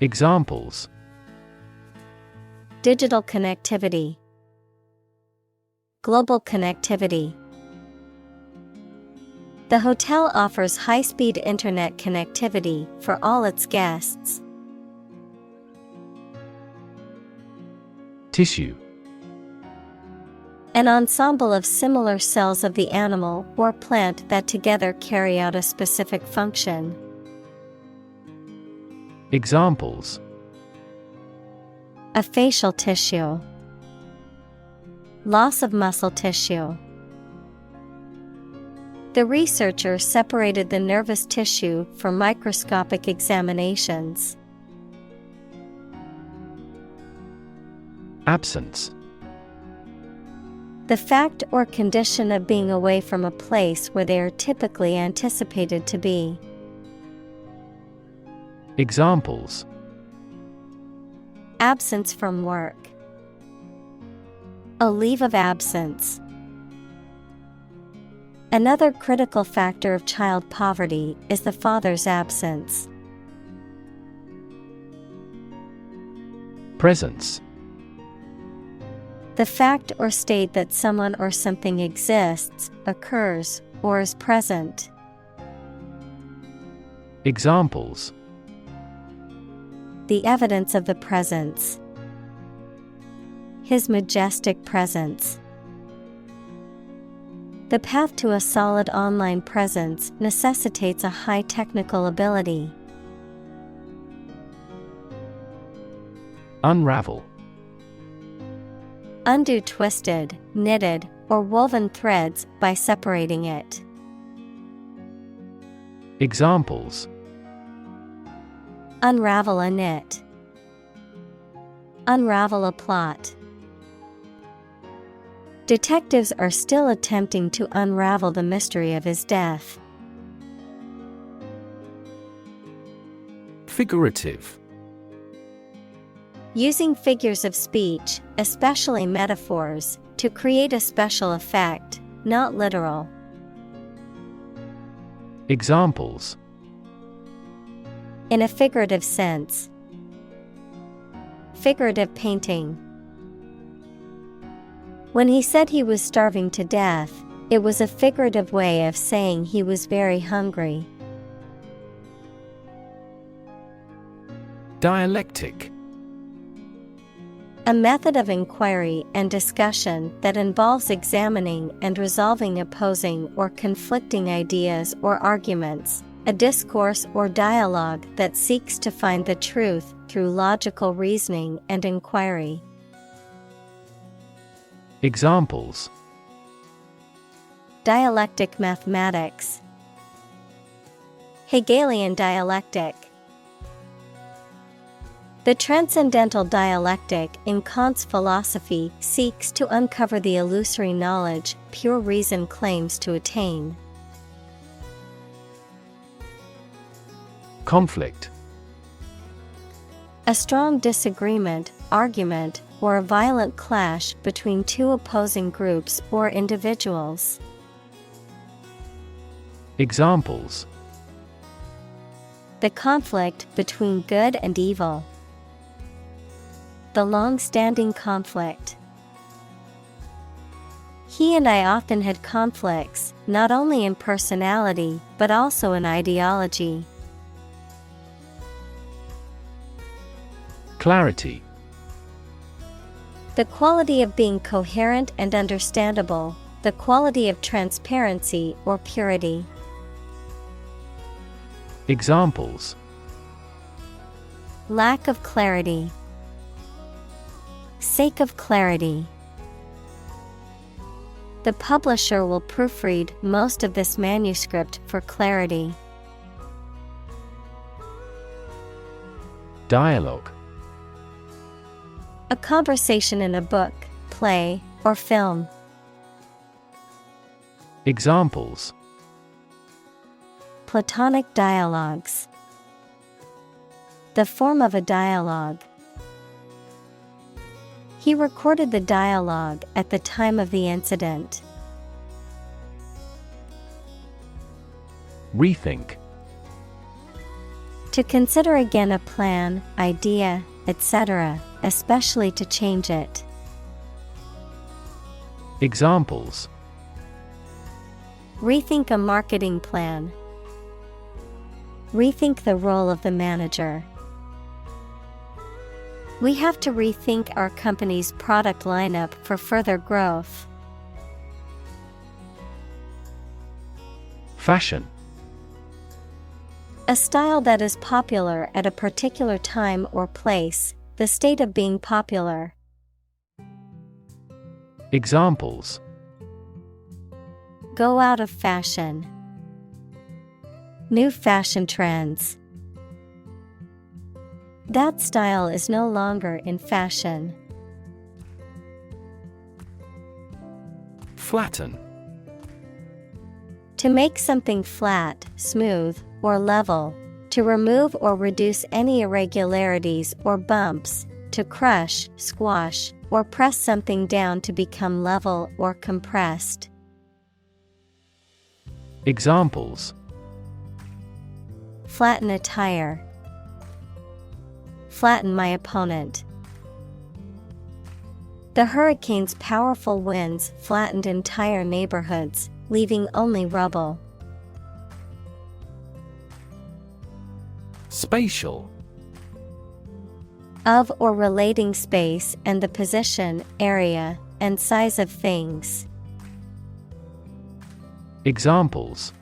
Examples. Digital connectivity. Global connectivity. The hotel offers high-speed internet connectivity for all its guests. Tissue. An ensemble of similar cells of the animal or plant that together carry out a specific function. Examples. A facial tissue. Loss of muscle tissue. The researcher separated the nervous tissue for microscopic examinations. Absence. The fact or condition of being away from a place where they are typically anticipated to be. Examples. Absence from work. A leave of absence. Another critical factor of child poverty is the father's absence. Presence. The fact or state that someone or something exists, occurs, or is present. Examples. The evidence of the presence. His majestic presence. The path to a solid online presence necessitates a high technical ability. Unravel. Undo twisted, knitted, or woven threads by separating it. Examples. Unravel a knit. Unravel a plot. Detectives are still attempting to unravel the mystery of his death. Figurative. Using figures of speech, especially metaphors, to create a special effect, not literal. Examples: In a figurative sense. Figurative painting. When he said he was starving to death, it was a figurative way of saying he was very hungry. Dialectic. A method of inquiry and discussion that involves examining and resolving opposing or conflicting ideas or arguments, a discourse or dialogue that seeks to find the truth through logical reasoning and inquiry. Examples: Dialectic mathematics. Hegelian dialectic. The transcendental dialectic in Kant's philosophy seeks to uncover the illusory knowledge pure reason claims to attain. Conflict. A strong disagreement, argument, or a violent clash between two opposing groups or individuals. Examples: The conflict between good and evil. The long-standing conflict. He and I often had conflicts, not only in personality, but also in ideology. Clarity. The quality of being coherent and understandable, the quality of transparency or purity. Examples: Lack of clarity. Sake of clarity. The publisher will proofread most of this manuscript for clarity. Dialogue. A conversation in a book, play, or film. Examples: Platonic dialogues. The form of a dialogue. He recorded the dialogue at the time of the incident. Rethink. To consider again a plan, idea, etc., especially to change it. Examples: Rethink a marketing plan. Rethink the role of the manager. We have to rethink our company's product lineup for further growth. Fashion. A style that is popular at a particular time or place, the state of being popular. Examples: Go out of fashion. New fashion trends. That style is no longer in fashion. Flatten. To make something flat, smooth, or level. To remove or reduce any irregularities or bumps. To crush, squash, or press something down to become level or compressed. Examples: Flatten a tire. Flatten my opponent. The hurricane's powerful winds flattened entire neighborhoods, leaving only rubble. Spatial. Of or relating space and the position, area, and size of things. Examples: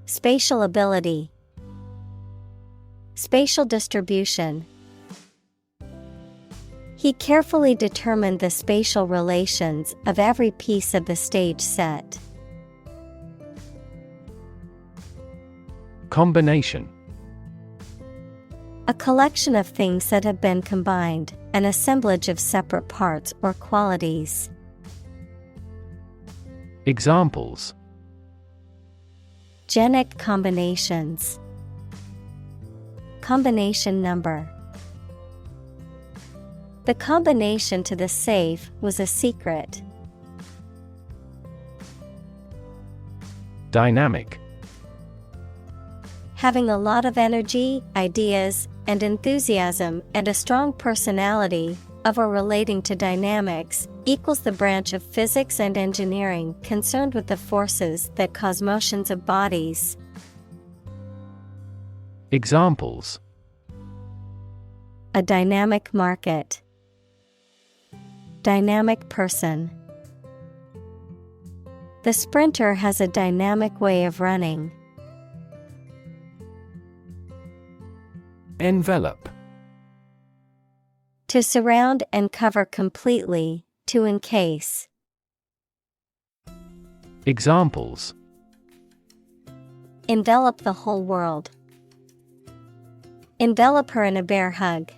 Spatial ability. Spatial distribution. He carefully determined the spatial relations of every piece of the stage set. Combination. A collection of things that have been combined, an assemblage of separate parts or qualities. Examples: Genic combinations. Combination number. The combination to the safe was a secret. Dynamic. Having a lot of energy, ideas, and enthusiasm and a strong personality, of or relating to dynamics, equals the branch of physics and engineering concerned with the forces that cause motions of bodies. Examples: A dynamic market. Dynamic person. The sprinter has a dynamic way of running. Envelope. To surround and cover completely, to encase. Examples: Envelop the whole world. Envelop her in a bear hug.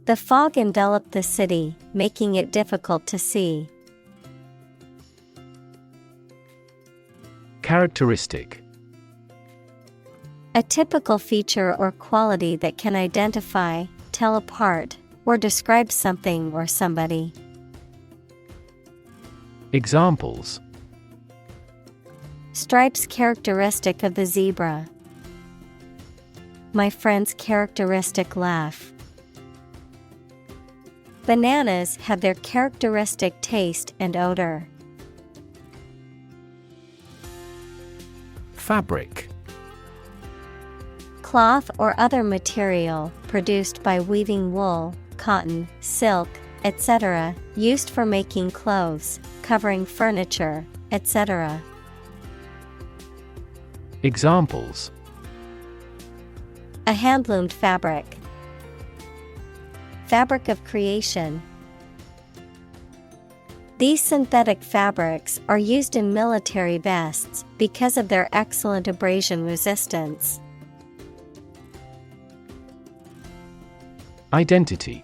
The fog enveloped the city, making it difficult to see. Characteristic. A typical feature or quality that can identify, tell apart, or describe something or somebody. Examples: Stripes characteristic of the zebra. My friend's characteristic laugh. Bananas have their characteristic taste and odor. Fabric. Cloth or other material produced by weaving wool, cotton, silk, etc., used for making clothes, covering furniture, etc. Examples: A handloomed fabric. Fabric of creation. These synthetic fabrics are used in military vests because of their excellent abrasion resistance. Identity.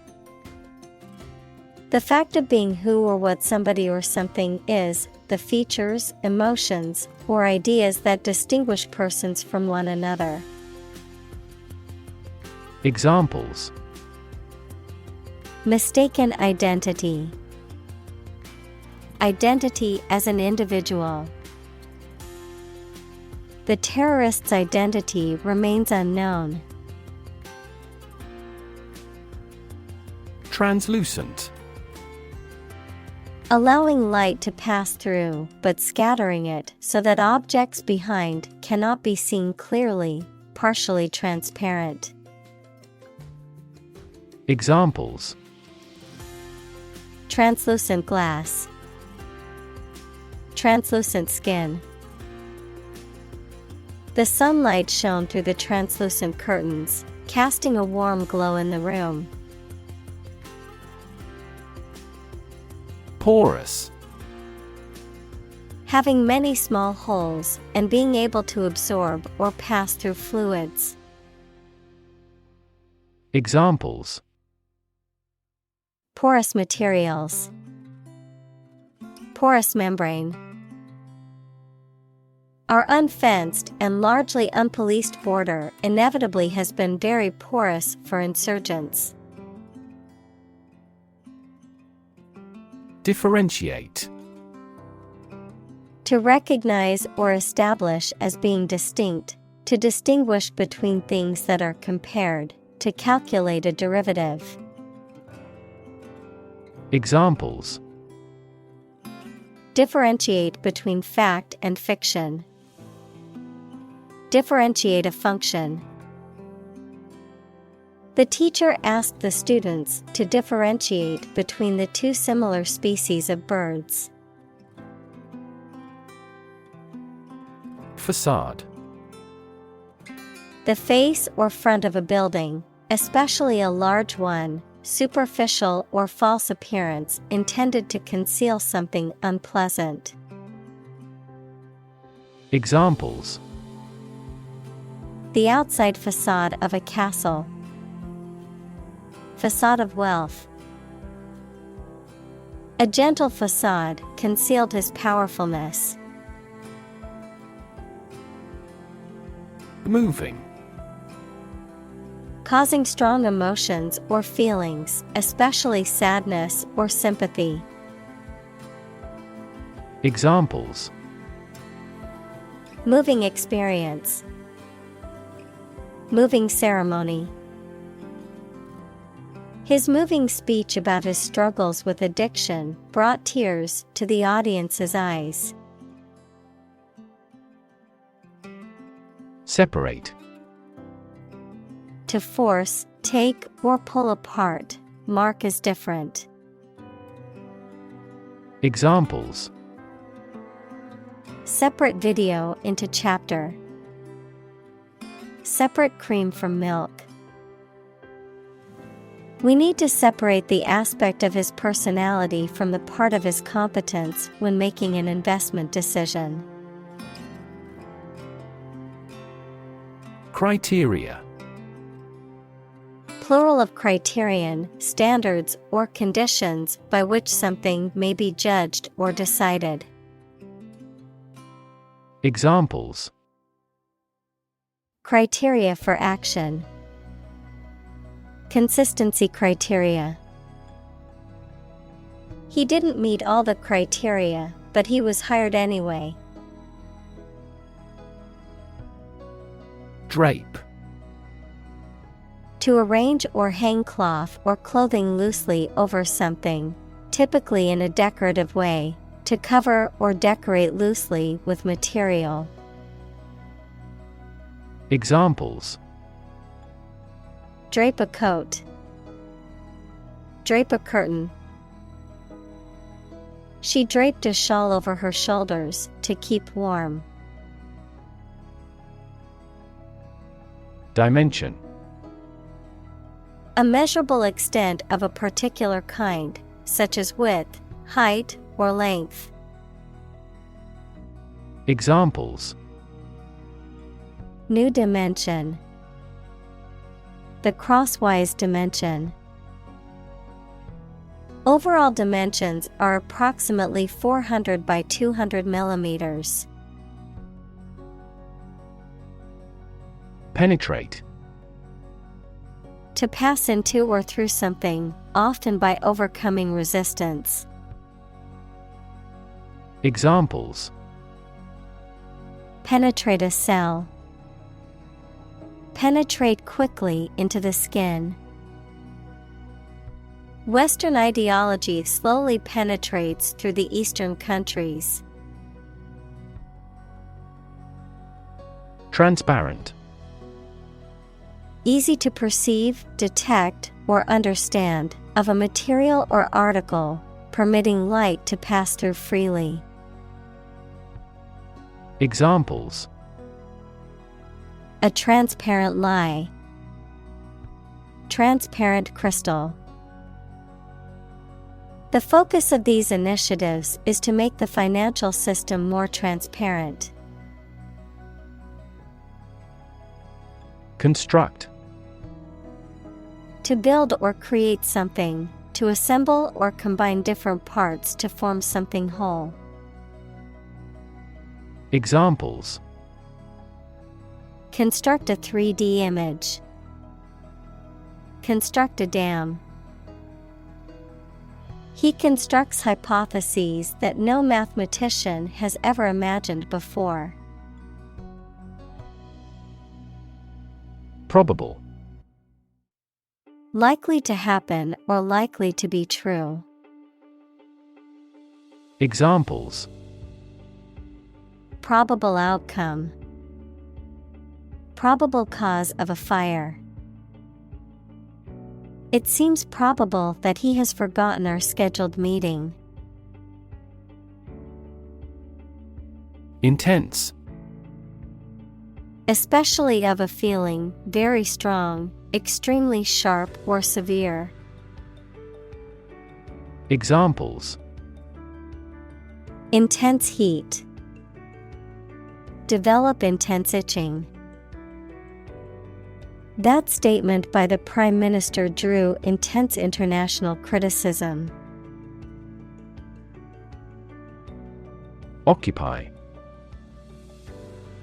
The fact of being who or what somebody or something is, the features, emotions, or ideas that distinguish persons from one another. Examples: Mistaken identity. Identity as an individual. The terrorist's identity remains unknown. Translucent. Allowing light to pass through, but scattering it so that objects behind cannot be seen clearly, partially transparent. Examples: Translucent glass. Translucent skin. The sunlight shone through the translucent curtains, casting a warm glow in the room. Porous. Having many small holes and being able to absorb or pass through fluids. Examples: Porous materials. Porous membrane. Our unfenced and largely unpoliced border inevitably has been very porous for insurgents. Differentiate. To recognize or establish as being distinct, to distinguish between things that are compared, to calculate a derivative. Examples: Differentiate between fact and fiction. Differentiate a function. The teacher asked the students to differentiate between the two similar species of birds. Facade. The face or front of a building, especially a large one, superficial or false appearance intended to conceal something unpleasant. Examples: The outside facade of a castle. Facade of wealth. A gentle facade concealed his powerfulness. Moving. causing strong emotions or feelings, especially sadness or sympathy. Examples: Moving experience. Moving ceremony. His moving speech about his struggles with addiction brought tears to the audience's eyes. Separate. To force, take, or pull apart, mark as different. Examples: Separate video into chapter. Separate cream from milk. We need to separate the aspect of his personality from the part of his competence when making an investment decision. Criteria. Plural of criterion, standards, or conditions by which something may be judged or decided. Examples: Criteria for action. Consistency criteria. He didn't meet all the criteria, but he was hired anyway. Drape. To arrange or hang cloth or clothing loosely over something, typically in a decorative way, to cover or decorate loosely with material. Examples: Drape a coat. Drape a curtain. She draped a shawl over her shoulders to keep warm. Dimension. A measurable extent of a particular kind, such as width, height, or length. Examples: New dimension. The crosswise dimension. Overall dimensions are approximately 400 by 200 millimeters. Penetrate. To pass into or through something, often by overcoming resistance. Examples: Penetrate a cell. Penetrate quickly into the skin. Western ideology slowly penetrates through the Eastern countries. Transparent. Easy to perceive, detect, or understand, of a material or article, permitting light to pass through freely. Examples: A transparent lie. Transparent crystal. The focus of these initiatives is to make the financial system more transparent. Construct. To build or create something, to assemble or combine different parts to form something whole. Examples: Construct a 3D image. Construct a dam. He constructs hypotheses that no mathematician has ever imagined before. Probable. Likely to happen or likely to be true. Examples: Probable outcome. Probable cause of a fire. It seems probable that he has forgotten our scheduled meeting. Intense. Especially of a feeling, very strong, extremely sharp or severe. Examples: Intense heat. Develop intense itching. That statement by the Prime Minister drew intense international criticism. Occupy.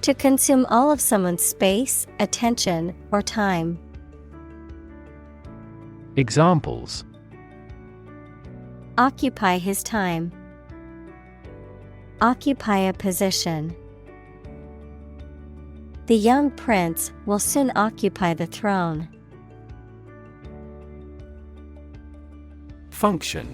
To consume all of someone's space, attention, or time. Examples: Occupy his time. Occupy a position. The young prince will soon occupy the throne. Function: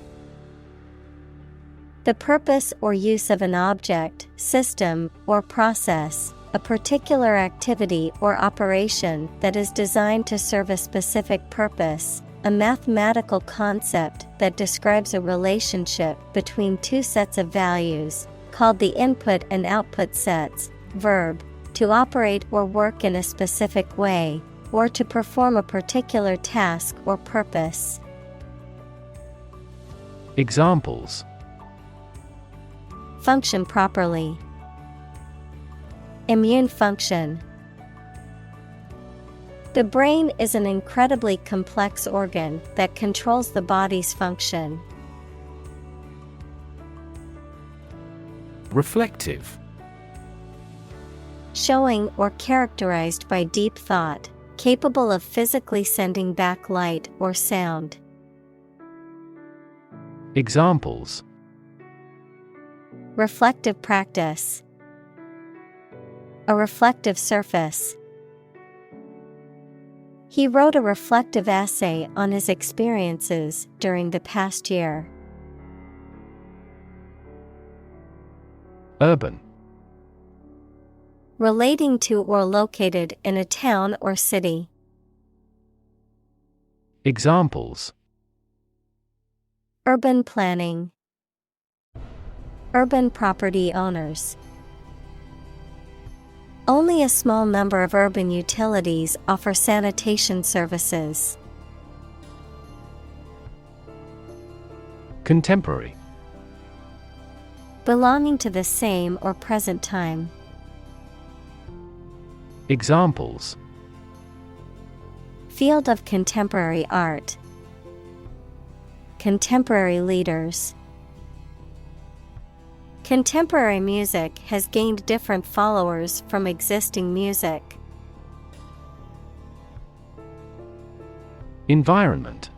The purpose or use of an object, system, or process, a particular activity or operation that is designed to serve a specific purpose, a mathematical concept that describes a relationship between two sets of values, called the input and output sets. Verb: to operate or work in a specific way, or to perform a particular task or purpose. Examples: Function properly. Immune function. The brain is an incredibly complex organ that controls the body's function. Reflective: Showing or characterized by deep thought, capable of physically sending back light or sound. Examples: Reflective practice. A reflective surface. He wrote a reflective essay on his experiences during the past year. Urban: Relating to or located in a town or city. Examples: Urban planning. Urban property owners. Only a small number of urban utilities offer sanitation services. Contemporary: Belonging to the same or present time. Examples: Field of contemporary art. Contemporary leaders. Contemporary music has gained different followers from existing music. Environment: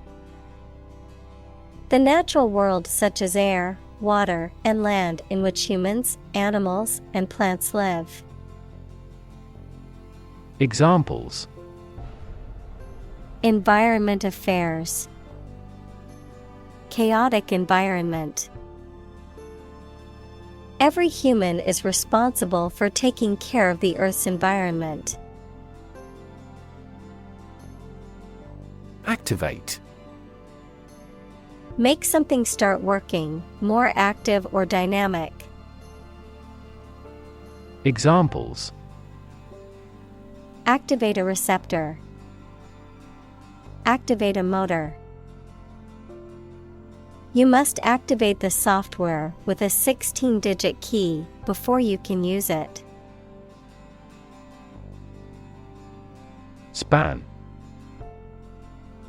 The natural world such as air, water, and land in which humans, animals, and plants live. Examples: Environment affairs. Chaotic environment. Every human is responsible for taking care of the Earth's environment. Activate: Make something start working, more active or dynamic. Examples: Activate a receptor. Activate a motor. You must activate the software with a 16-digit key before you can use it. Span: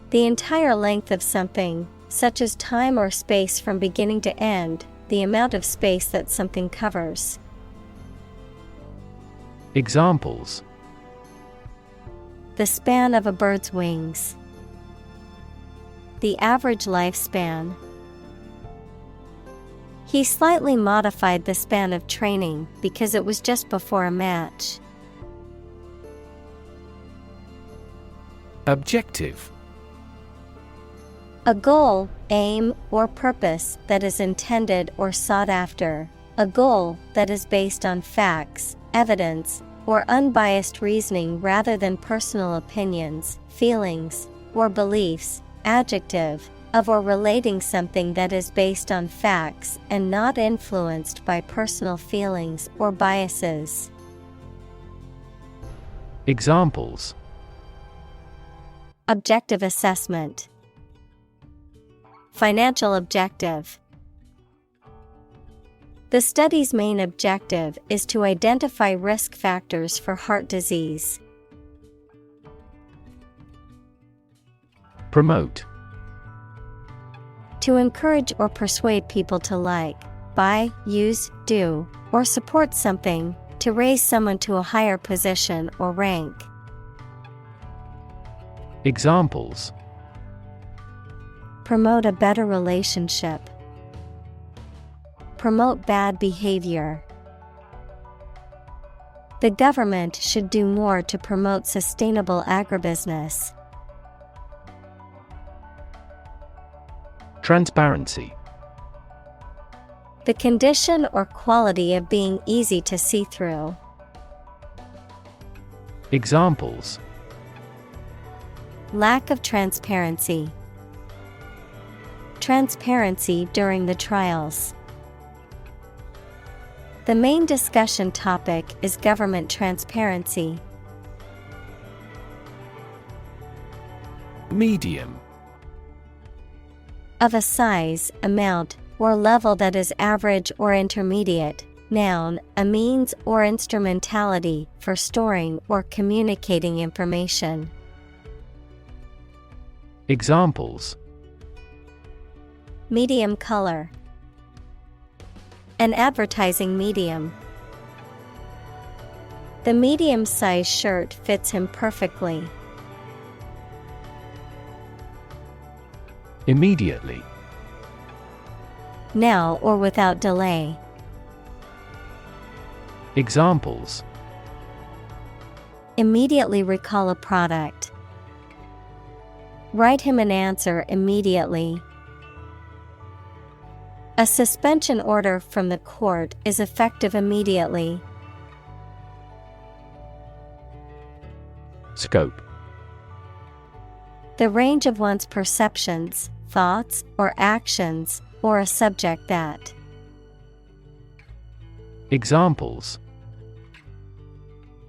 The entire length of something, such as time or space from beginning to end, the amount of space that something covers. Examples: The span of a bird's wings. The average lifespan. He slightly modified the span of training because it was just before a match. Objective: A goal, aim, or purpose that is intended or sought after. A goal that is based on facts, evidence, or unbiased reasoning rather than personal opinions, feelings, or beliefs. Adjective: of or relating something that is based on facts and not influenced by personal feelings or biases. Examples: Objective assessment. Financial objective. The study's main objective is to identify risk factors for heart disease. Promote: To encourage or persuade people to like, buy, use, do, or support something, to raise someone to a higher position or rank. Examples: Promote a better relationship. Promote bad behavior. The government should do more to promote sustainable agribusiness. Transparency. The condition or quality of being easy to see through. Examples: Lack of transparency. Transparency during the trials. The main discussion topic is government transparency. Medium. Of a size, amount, or level that is average or intermediate. Noun, a means or instrumentality for storing or communicating information. Examples: Medium color. An advertising medium. The medium-sized shirt fits him perfectly. Immediately. Now or without delay. Examples: Immediately recall a product. Write him an answer immediately. A suspension order from the court is effective immediately. Scope. The range of one's perceptions, thoughts, or actions, or a subject that. Examples: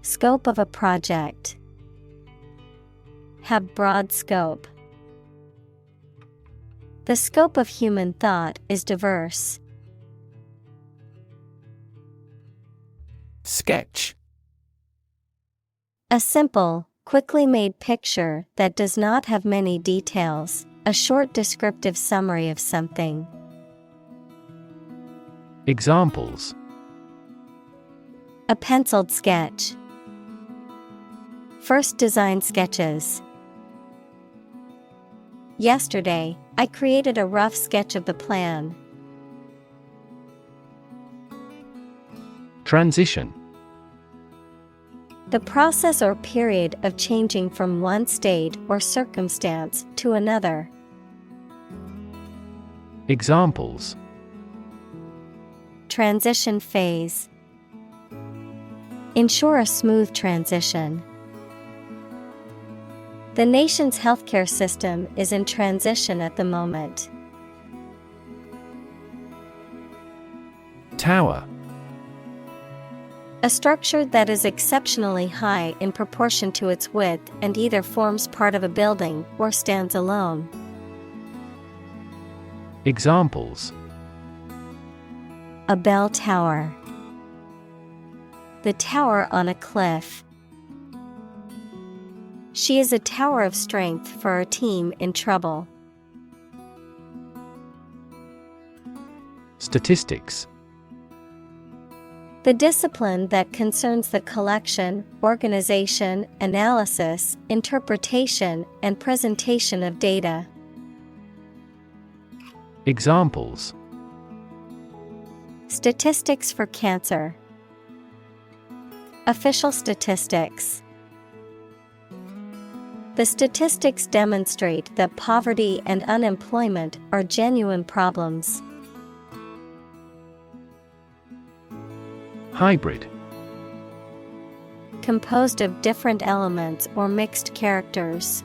Scope of a project. Have broad scope. The scope of human thought is diverse. Sketch. A simple, quickly made picture that does not have many details, a short descriptive summary of something. Examples: A penciled sketch. First design sketches. Yesterday, I created a rough sketch of the plan. Transition. The process or period of changing from one state or circumstance to another. Examples: Transition phase. Ensure a smooth transition. The nation's healthcare system is in transition at the moment. Tower. A structure that is exceptionally high in proportion to its width and either forms part of a building or stands alone. Examples: A bell tower. The tower on a cliff. She is a tower of strength for our team in trouble. Statistics. The discipline that concerns the collection, organization, analysis, interpretation, and presentation of data. Examples: Statistics for cancer. Official statistics. The statistics demonstrate that poverty and unemployment are genuine problems. Hybrid. Composed of different elements or mixed characters.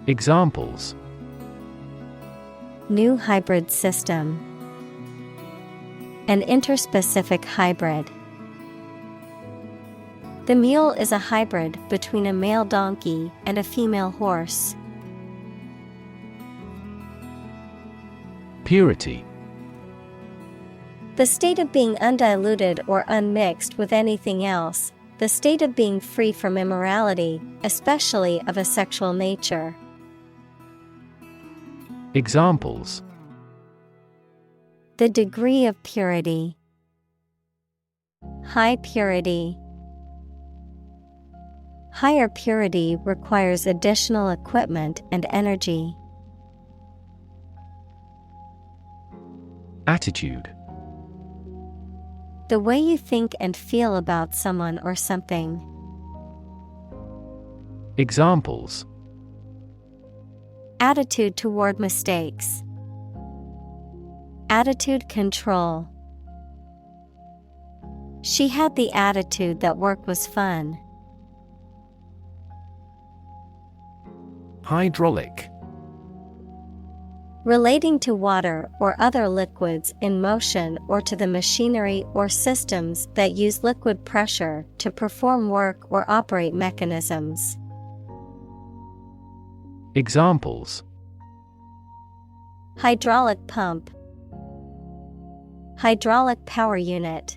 Examples: New hybrid system. An interspecific hybrid. The mule is a hybrid between a male donkey and a female horse. Purity. The state of being undiluted or unmixed with anything else, the state of being free from immorality, especially of a sexual nature. Examples: The degree of purity. High purity. Higher purity requires additional equipment and energy. Attitude. The way you think and feel about someone or something. Examples. Attitude toward mistakes. Attitude control. She had the attitude that work was fun. Hydraulic. Relating to water or other liquids in motion or to the machinery or systems that use liquid pressure to perform work or operate mechanisms. Examples. Hydraulic pump. Hydraulic power unit.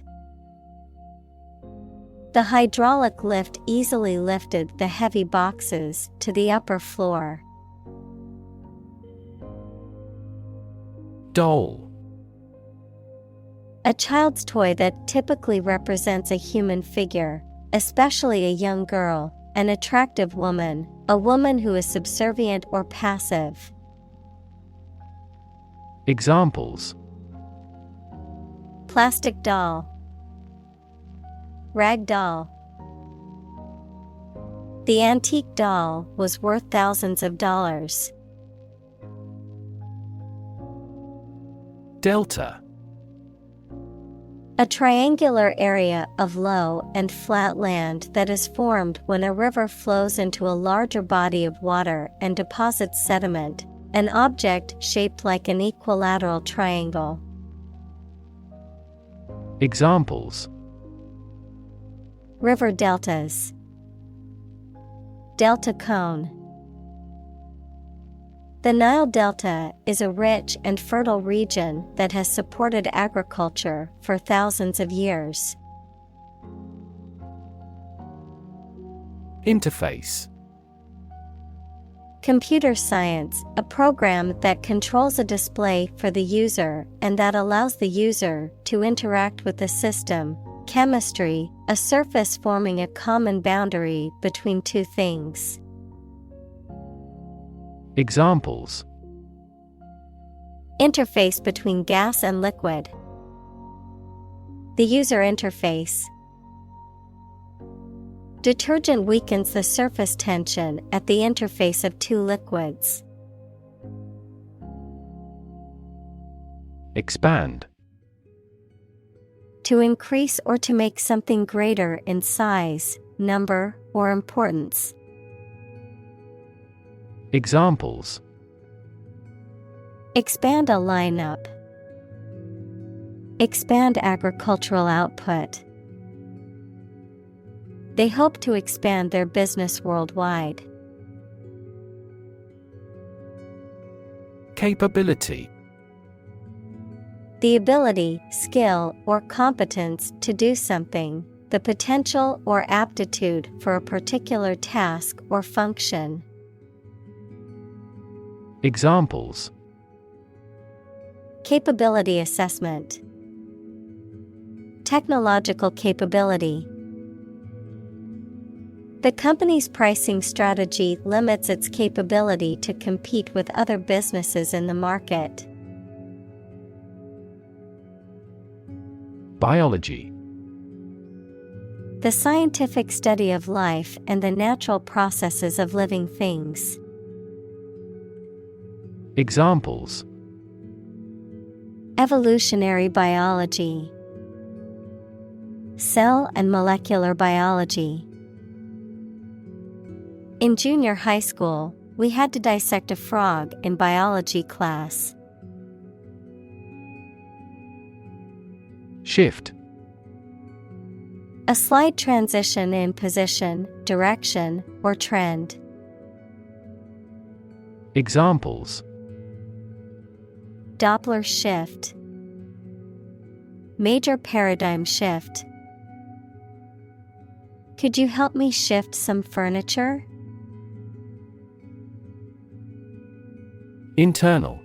The hydraulic lift easily lifted the heavy boxes to the upper floor. Doll. A child's toy that typically represents a human figure, especially a young girl, an attractive woman, a woman who is subservient or passive. Examples. Plastic doll. Rag doll. The antique doll was worth thousands of dollars. Delta. A triangular area of low and flat land that is formed when a river flows into a larger body of water and deposits sediment, an object shaped like an equilateral triangle. Examples. River deltas. Delta cone. The Nile Delta is a rich and fertile region that has supported agriculture for thousands of years. Interface. Computer science, a program that controls a display for the user and that allows the user to interact with the system. Chemistry, a surface forming a common boundary between two things. Examples. Interface between gas and liquid. The user interface. Detergent weakens the surface tension at the interface of two liquids. Expand. To increase or to make something greater in size, number, or importance. Examples. Expand a lineup. Expand agricultural output. They hope to expand their business worldwide. Capability. The ability, skill, or competence to do something, the potential or aptitude for a particular task or function. Examples. Capability assessment. Technological capability. The company's pricing strategy limits its capability to compete with other businesses in the market. Biology. The scientific study of life and the natural processes of living things. Examples. Evolutionary biology. Cell and molecular biology. In junior high school, we had to dissect a frog in biology class. Shift. A slight transition in position, direction, or trend. Examples. Doppler shift. Major paradigm shift. Could you help me shift some furniture? Internal.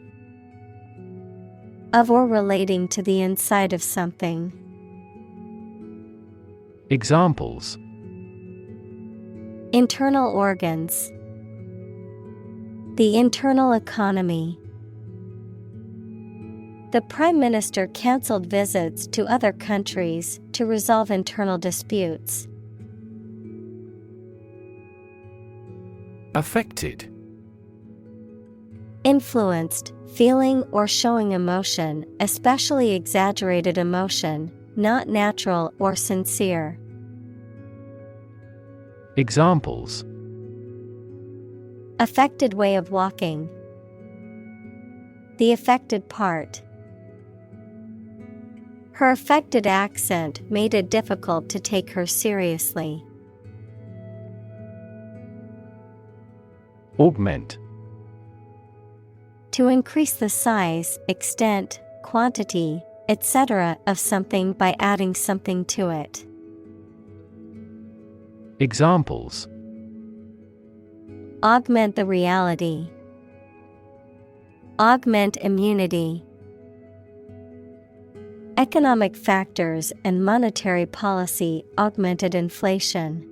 Of or relating to the inside of something. Examples. Internal organs. The internal economy. The Prime Minister cancelled visits to other countries to resolve internal disputes. Affected. Influenced, feeling or showing emotion, especially exaggerated emotion, not natural or sincere. Examples. Affected way of walking. The affected part. Her affected accent made it difficult to take her seriously. Augment. To increase the size, extent, quantity, etc. of something by adding something to it. Examples. Augment the reality. Augment immunity. Economic factors and monetary policy augmented inflation.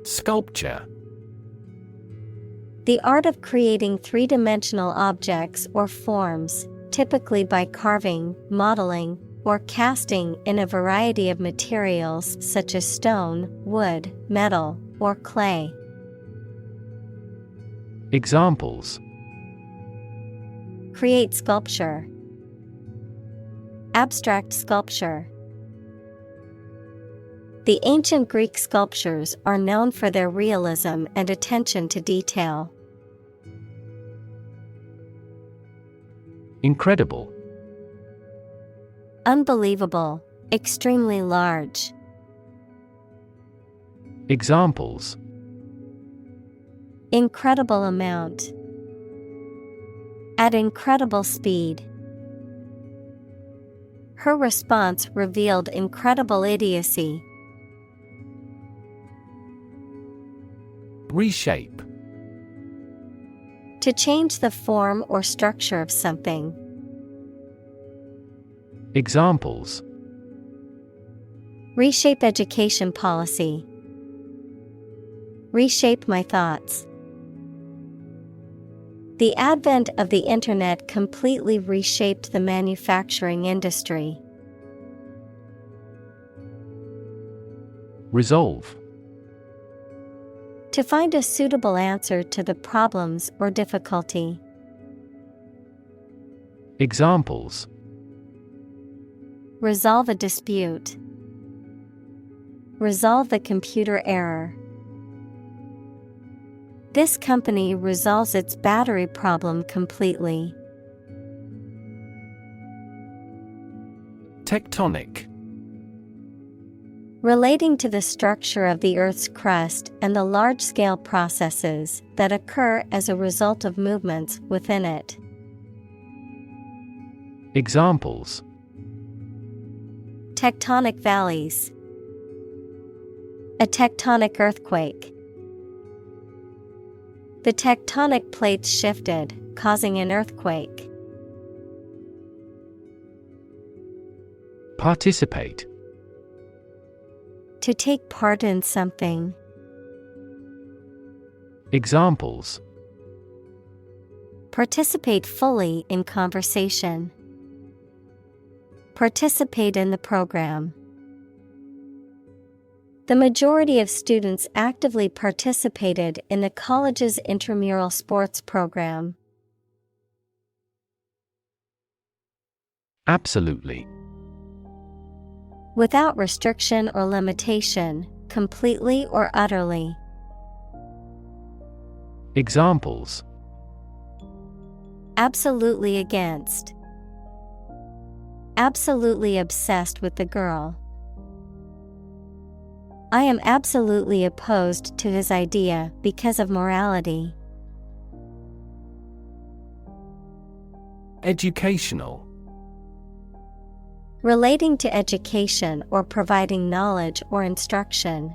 Sculpture. The art of creating three-dimensional objects or forms, typically by carving, modeling, or casting in a variety of materials such as stone, wood, metal, or clay. Examples. Create sculpture. Abstract sculpture. The ancient Greek sculptures are known for their realism and attention to detail. Incredible. Unbelievable, extremely large. Examples. Incredible amount. At incredible speed. Her response revealed incredible idiocy. Reshape. To change the form or structure of something. Examples. Reshape education policy. Reshape my thoughts. The advent of the Internet completely reshaped the manufacturing industry. Resolve. To find a suitable answer to the problems or difficulty. Examples. Resolve a dispute. Resolve the computer error. This company resolves its battery problem completely. Tectonic. Relating to the structure of the Earth's crust and the large-scale processes that occur as a result of movements within it. Examples. Tectonic valleys. A tectonic earthquake. The tectonic plates shifted, causing an earthquake. Participate. To take part in something. Examples. Participate fully in conversation. Participate in the program. The majority of students actively participated in the college's intramural sports program. Absolutely. Without restriction or limitation, completely or utterly. Examples. Absolutely against. Absolutely obsessed with the girl. I am absolutely opposed to his idea because of morality. Educational. Relating to education or providing knowledge or instruction.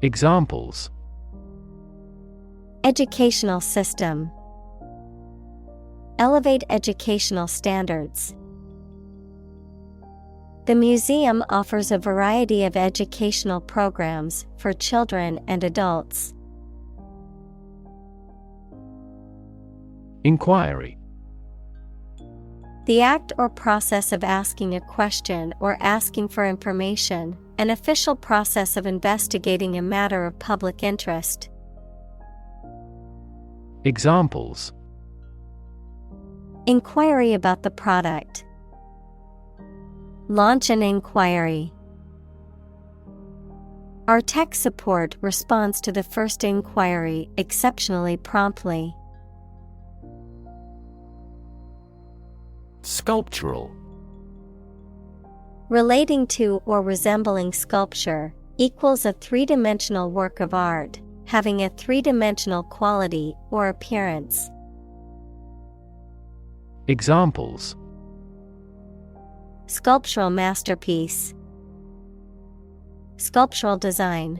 Examples. Educational system. Elevate educational standards. The museum offers a variety of educational programs for children and adults. Inquiry. The act or process of asking a question or asking for information, an official process of investigating a matter of public interest. Examples: Inquiry about the product. Launch an inquiry. Our tech support responds to the first inquiry exceptionally promptly. Sculptural. Relating to or resembling sculpture, equals a three-dimensional work of art, having a three-dimensional quality or appearance. Examples: Sculptural masterpiece. Sculptural design.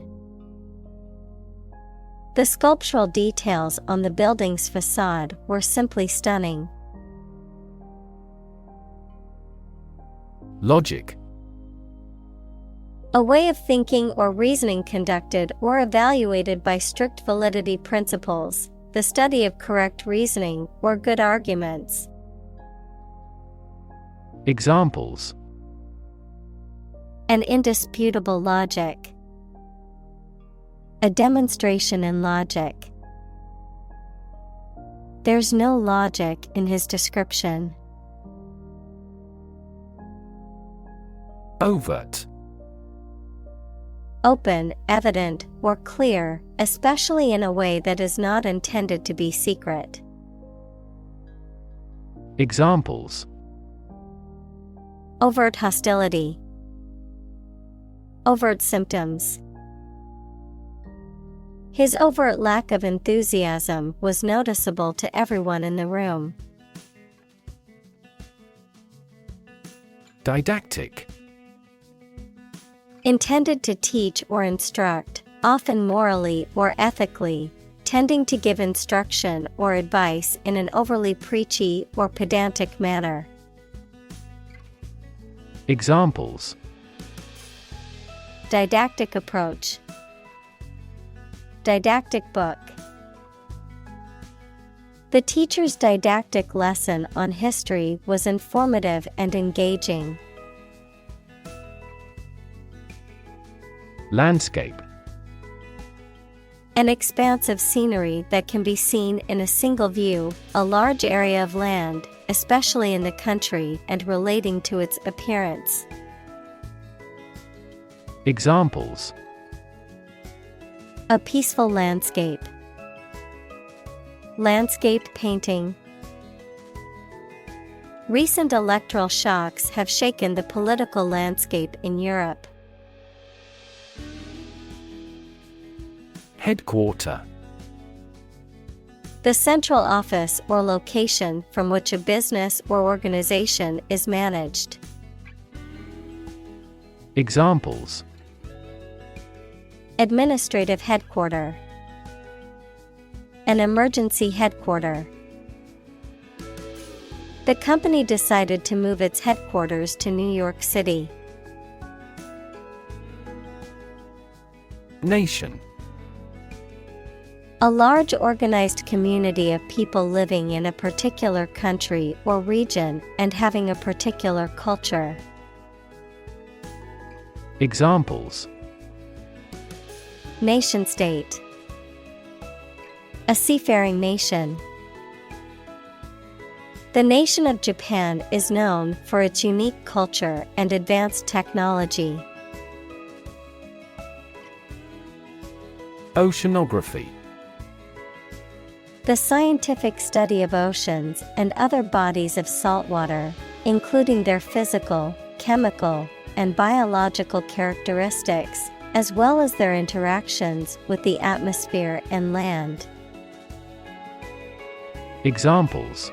The sculptural details on the building's facade were simply stunning. Logic. A way of thinking or reasoning conducted or evaluated by strict validity principles, the study of correct reasoning or good arguments. Examples: An indisputable logic. A demonstration in logic. There's no logic in his description. Overt. Open, evident, or clear, especially in a way that is not intended to be secret. Examples: Overt hostility. Overt symptoms. His overt lack of enthusiasm was noticeable to everyone in the room. Didactic. Intended to teach or instruct, often morally or ethically, tending to give instruction or advice in an overly preachy or pedantic manner. Examples: Didactic approach. Didactic book. The teacher's didactic lesson on history was informative and engaging. Landscape. An expanse of scenery that can be seen in a single view, a large area of land, especially in the country, and relating to its appearance. Examples: A peaceful landscape. Landscape painting. Recent electoral shocks have shaken the political landscape in Europe. Headquarter. The central office or location from which a business or organization is managed. Examples: Administrative headquarter. An emergency headquarter. The company decided to move its headquarters to New York City. Nation. A large organized community of people living in a particular country or region and having a particular culture. Examples: Nation-state. A seafaring nation. The nation of Japan is known for its unique culture and advanced technology. Oceanography. The scientific study of oceans and other bodies of saltwater, including their physical, chemical, and biological characteristics, as well as their interactions with the atmosphere and land. Examples: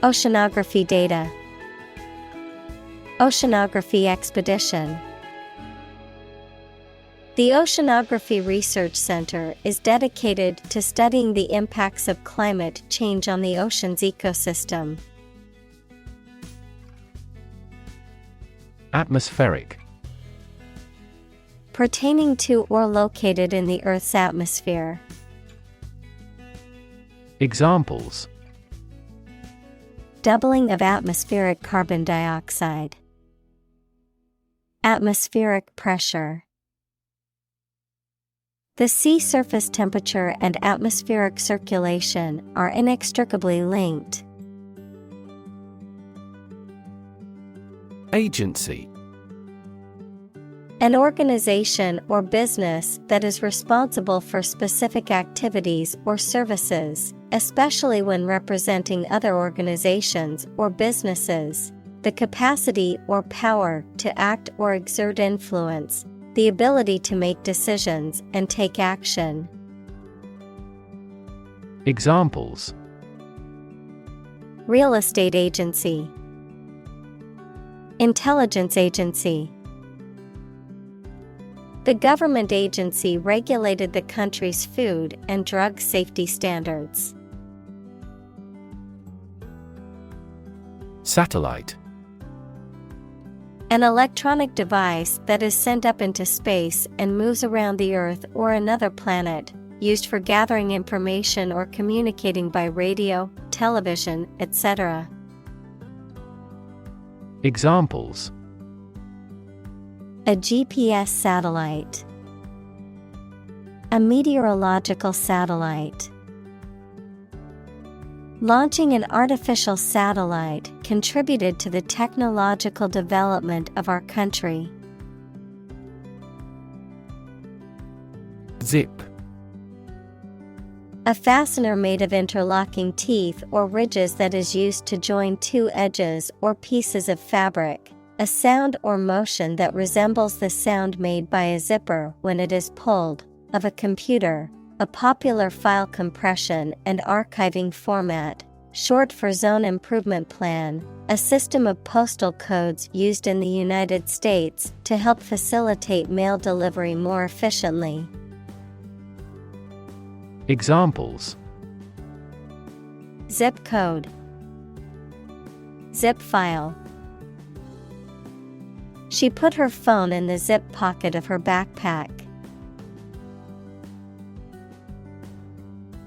Oceanography data. Oceanography expedition. The Oceanography Research Center is dedicated to studying the impacts of climate change on the ocean's ecosystem. Atmospheric. Pertaining to or located in the Earth's atmosphere. Examples: Doubling of atmospheric carbon dioxide. Atmospheric pressure. The sea surface temperature and atmospheric circulation are inextricably linked. Agency. An organization or business that is responsible for specific activities or services, especially when representing other organizations or businesses. The capacity or power to act or exert influence, the ability to make decisions and take action. Examples: Real estate agency. Intelligence agency. The government agency regulated the country's food and drug safety standards. Satellite. An electronic device that is sent up into space and moves around the Earth or another planet, used for gathering information or communicating by radio, television, etc. Examples: A GPS satellite. A meteorological satellite. Launching an artificial satellite contributed to the technological development of our country. Zip. A fastener made of interlocking teeth or ridges that is used to join two edges or pieces of fabric. A sound or motion that resembles the sound made by a zipper when it is pulled. Of a computer, a popular file compression and archiving format, short for Zone Improvement Plan, a system of postal codes used in the United States to help facilitate mail delivery more efficiently. Examples: Zip code. Zip file. She put her phone in the zip pocket of her backpack.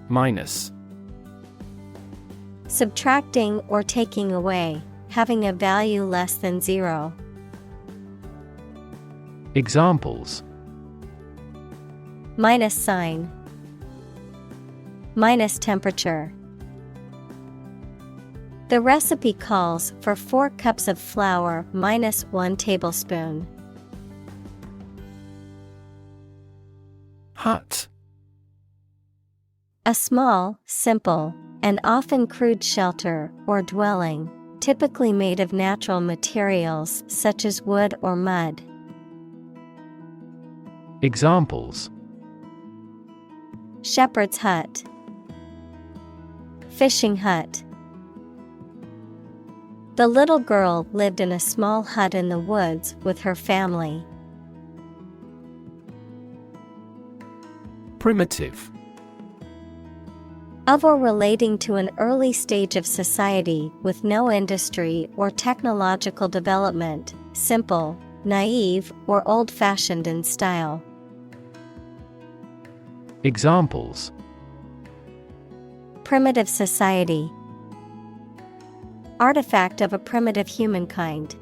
Minus. Subtracting or taking away, having a value less than zero. Examples: Minus sign. Minus temperature. The recipe calls for 4 cups of flour minus 1 tablespoon. Hut. A small, simple, and often crude shelter or dwelling, typically made of natural materials such as wood or mud. Examples: Shepherd's hut. Fishing hut. The little girl lived in a small hut in the woods with her family. Primitive. Of or relating to an early stage of society with no industry or technological development, simple, naive, or old-fashioned in style. Examples: Primitive society. Artifact of a primitive humankind.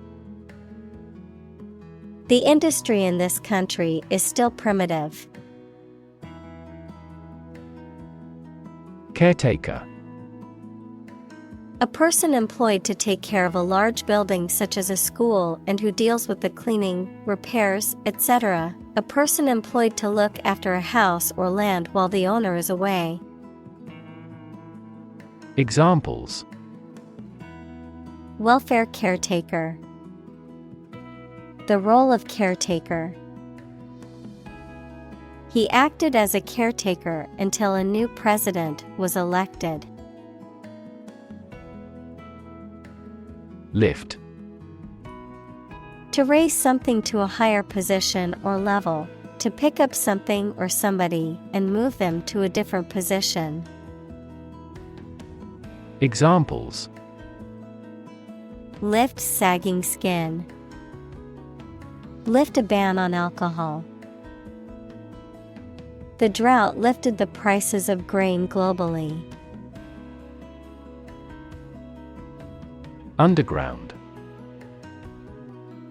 The industry in this country is still primitive. Caretaker. A person employed to take care of a large building such as a school and who deals with the cleaning, repairs, etc. A person employed to look after a house or land while the owner is away. Examples: Welfare caretaker. The role of caretaker. He acted as a caretaker until a new president was elected. Lift. To raise something to a higher position or level, to pick up something or somebody and move them to a different position. Examples: Lift sagging skin. Lift a ban on alcohol. The drought lifted the prices of grain globally. Underground.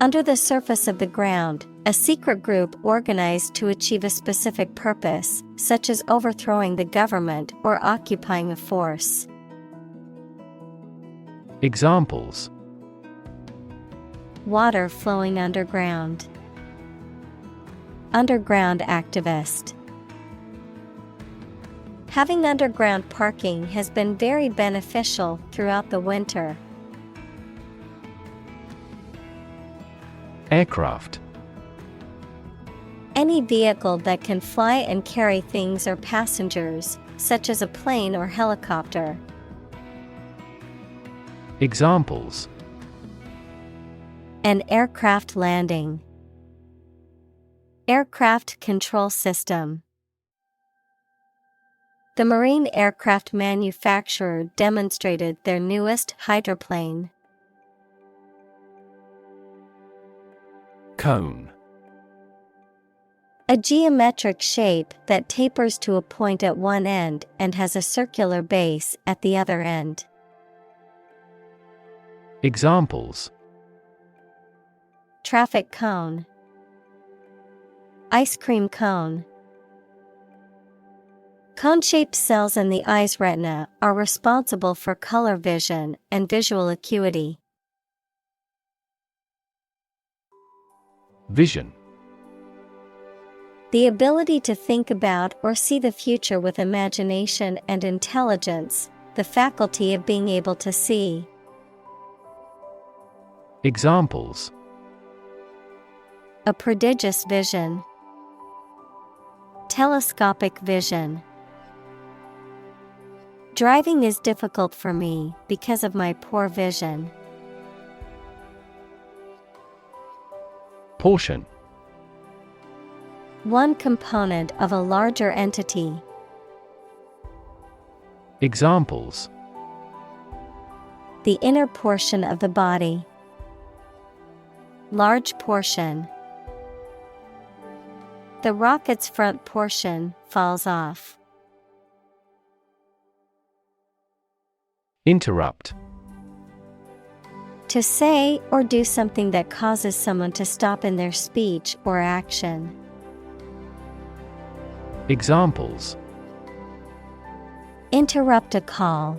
Under the surface of the ground, a secret group organized to achieve a specific purpose, such as overthrowing the government or occupying a force. Examples: Water flowing underground. Underground activist. Having underground parking has been very beneficial throughout the winter. Aircraft. Any vehicle that can fly and carry things or passengers, such as a plane or helicopter. Examples: An aircraft landing. Aircraft control system. The marine aircraft manufacturer demonstrated their newest hydroplane. Cone. A geometric shape that tapers to a point at one end and has a circular base at the other end. Examples: Traffic cone. Ice cream cone. Cone-shaped cells in the eye's retina are responsible for color vision and visual acuity. Vision. The ability to think about or see the future with imagination and intelligence, the faculty of being able to see. Examples: A prodigious vision. Telescopic vision. Driving is difficult for me because of my poor vision. Portion. One component of a larger entity. Examples: The inner portion of the body. Large portion. The rocket's front portion falls off. Interrupt. To say or do something that causes someone to stop in their speech or action. Examples: Interrupt a call.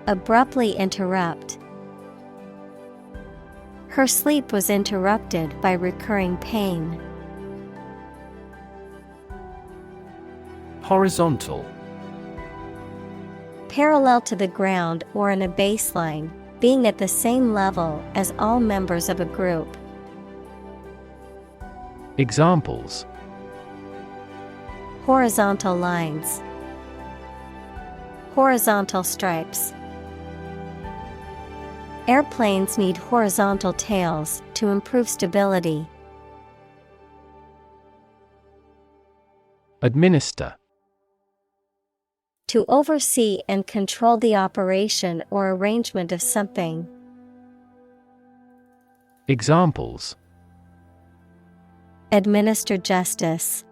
Abruptly interrupt. Her sleep was interrupted by recurring pain. Horizontal. Parallel to the ground or in a baseline, being at the same level as all members of a group. Examples: Horizontal lines. Horizontal stripes. Airplanes need horizontal tails to improve stability. Administer. To oversee and control the operation or arrangement of something. Examples: Administer justice.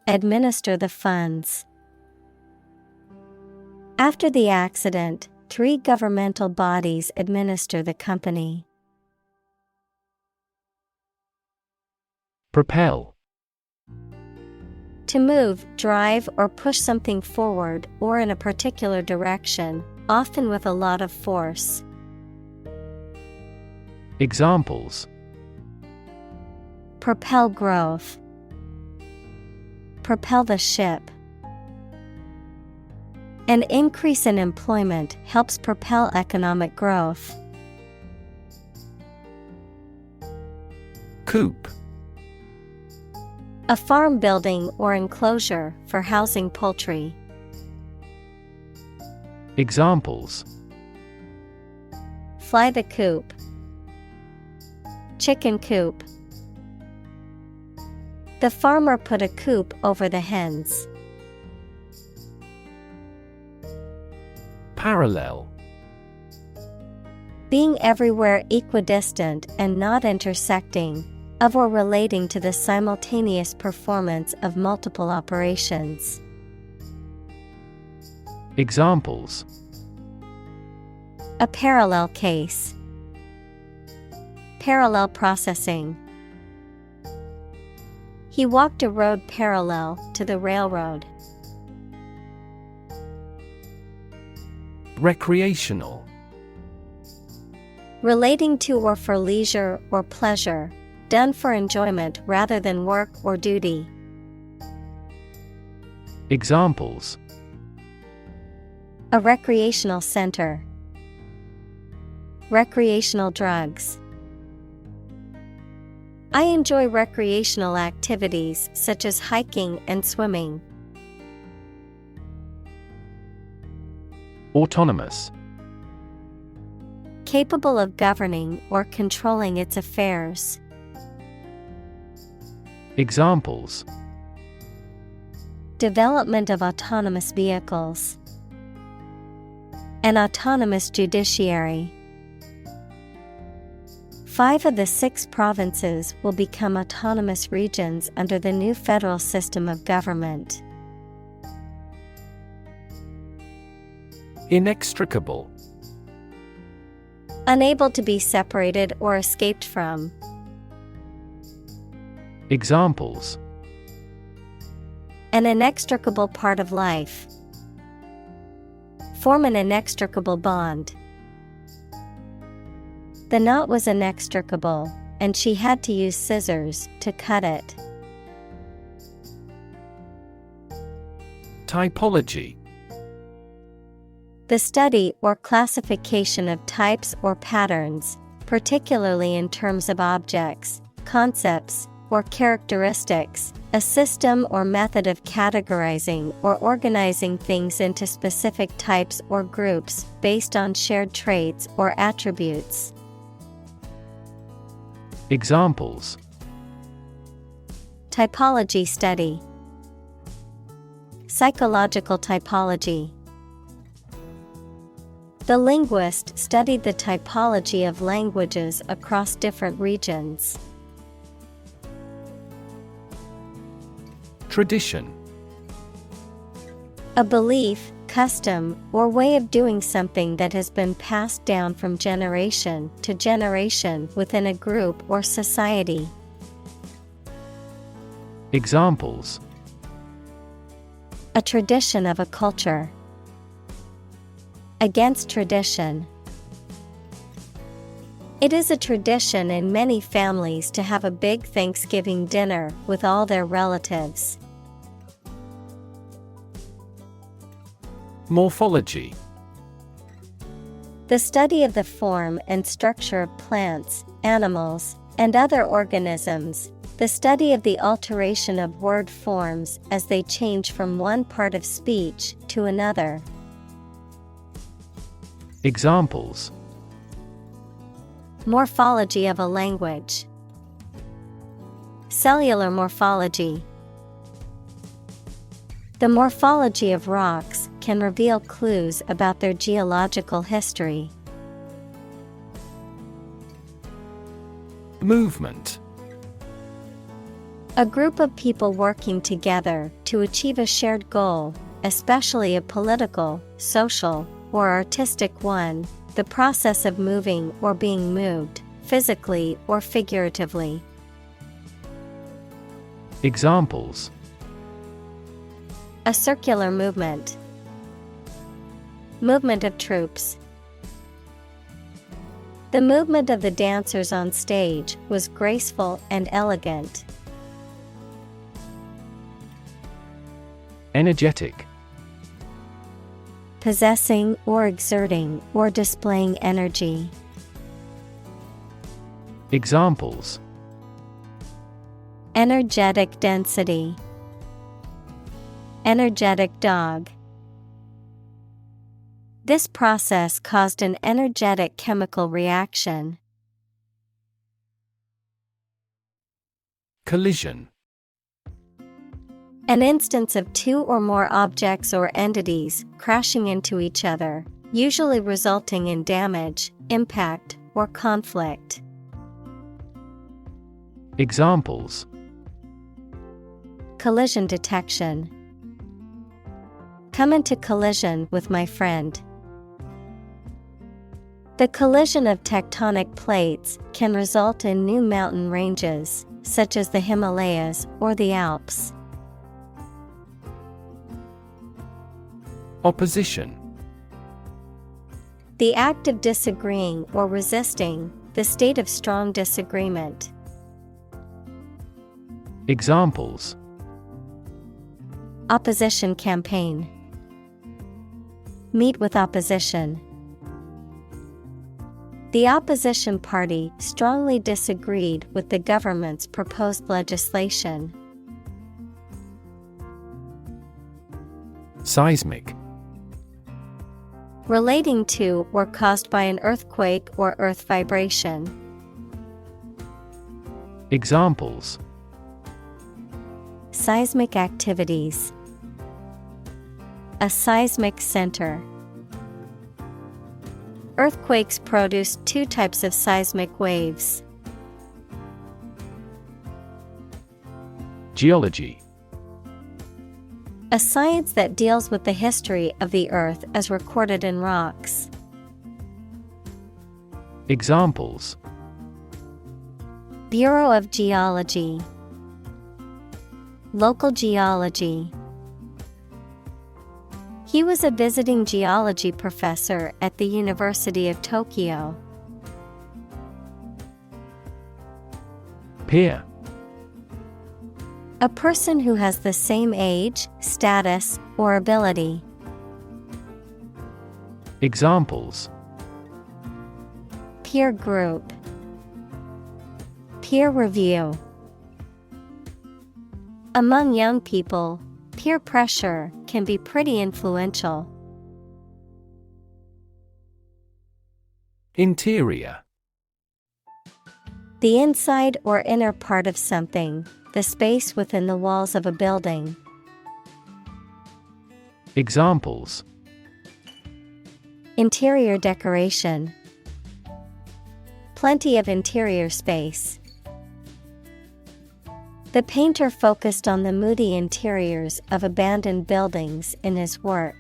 Administer the funds. After the accident, 3 governmental bodies administer the company. Propel. To move, drive, or push something forward or in a particular direction, often with a lot of force. Examples: Propel growth. Propel the ship. An increase in employment helps propel economic growth. Coop. A farm building or enclosure for housing poultry. Examples: Fly the coop. Chicken coop. The farmer put a coop over the hens. Parallel. Being everywhere equidistant and not intersecting, of or relating to the simultaneous performance of multiple operations. Examples: A parallel case. Parallel processing. He walked a road parallel to the railroad. Recreational. Relating to or for leisure or pleasure, done for enjoyment rather than work or duty. Examples: A recreational center. Recreational drugs. I enjoy recreational activities such as hiking and swimming. Autonomous. Capable of governing or controlling its affairs. Examples: Development of autonomous vehicles. An autonomous judiciary. 5 of the 6 provinces will become autonomous regions under the new federal system of government. Inextricable. Unable to be separated or escaped from. Examples: An inextricable part of life. Form an inextricable bond. The knot was inextricable, and she had to use scissors to cut it. Typology. The study or classification of types or patterns, particularly in terms of objects, concepts, or characteristics, a system or method of categorizing or organizing things into specific types or groups based on shared traits or attributes. Examples: Typology study. Psychological typology. The linguist studied the typology of languages across different regions. Tradition. A belief, custom, or way of doing something that has been passed down from generation to generation within a group or society. Examples: A tradition of a culture. Against tradition. It is a tradition in many families to have a big Thanksgiving dinner with all their relatives. Morphology. The study of the form and structure of plants, animals, and other organisms. The study of the alteration of word forms as they change from one part of speech to another. Examples: Morphology of a language. Cellular morphology. The morphology of rocks can reveal clues about their geological history. Movement. A group of people working together to achieve a shared goal, especially a political, social, or artistic one, the process of moving or being moved, physically or figuratively. Examples: A circular movement. Movement of troops. The movement of the dancers on stage was graceful and elegant. Energetic. Possessing or exerting or displaying energy. Examples: Energetic density. Energetic dog. This process caused an energetic chemical reaction. Collision. An instance of two or more objects or entities crashing into each other, usually resulting in damage, impact, or conflict. Examples: collision detection. Come into collision with my friend. The collision of tectonic plates can result in new mountain ranges, such as the Himalayas or the Alps. Opposition. The act of disagreeing or resisting, the state of strong disagreement. Examples: opposition campaign. Meet with opposition. The opposition party strongly disagreed with the government's proposed legislation. Seismic. Relating to or caused by an earthquake or earth vibration. Examples: seismic activities. A seismic center. Earthquakes produce two types of seismic waves. Geology. A science that deals with the history of the Earth as recorded in rocks. Examples: Bureau of Geology. Local geology. He was a visiting geology professor at the University of Tokyo. Peer. A person who has the same age, status, or ability. Examples: peer group. Peer review. Among young people, peer pressure can be pretty influential. Interior. The inside or inner part of something, the space within the walls of a building. Examples: interior decoration. Plenty of interior space. The painter focused on the moody interiors of abandoned buildings in his work.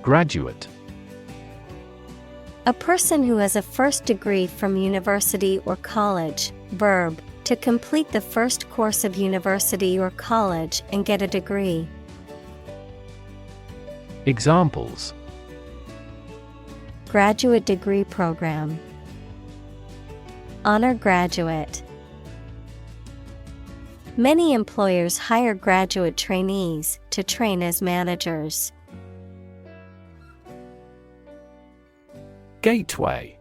Graduate. A person who has a first degree from university or college. Verb, to complete the first course of university or college and get a degree. Examples: graduate degree program. Honor graduate. Many employers hire graduate trainees to train as managers. Gateway.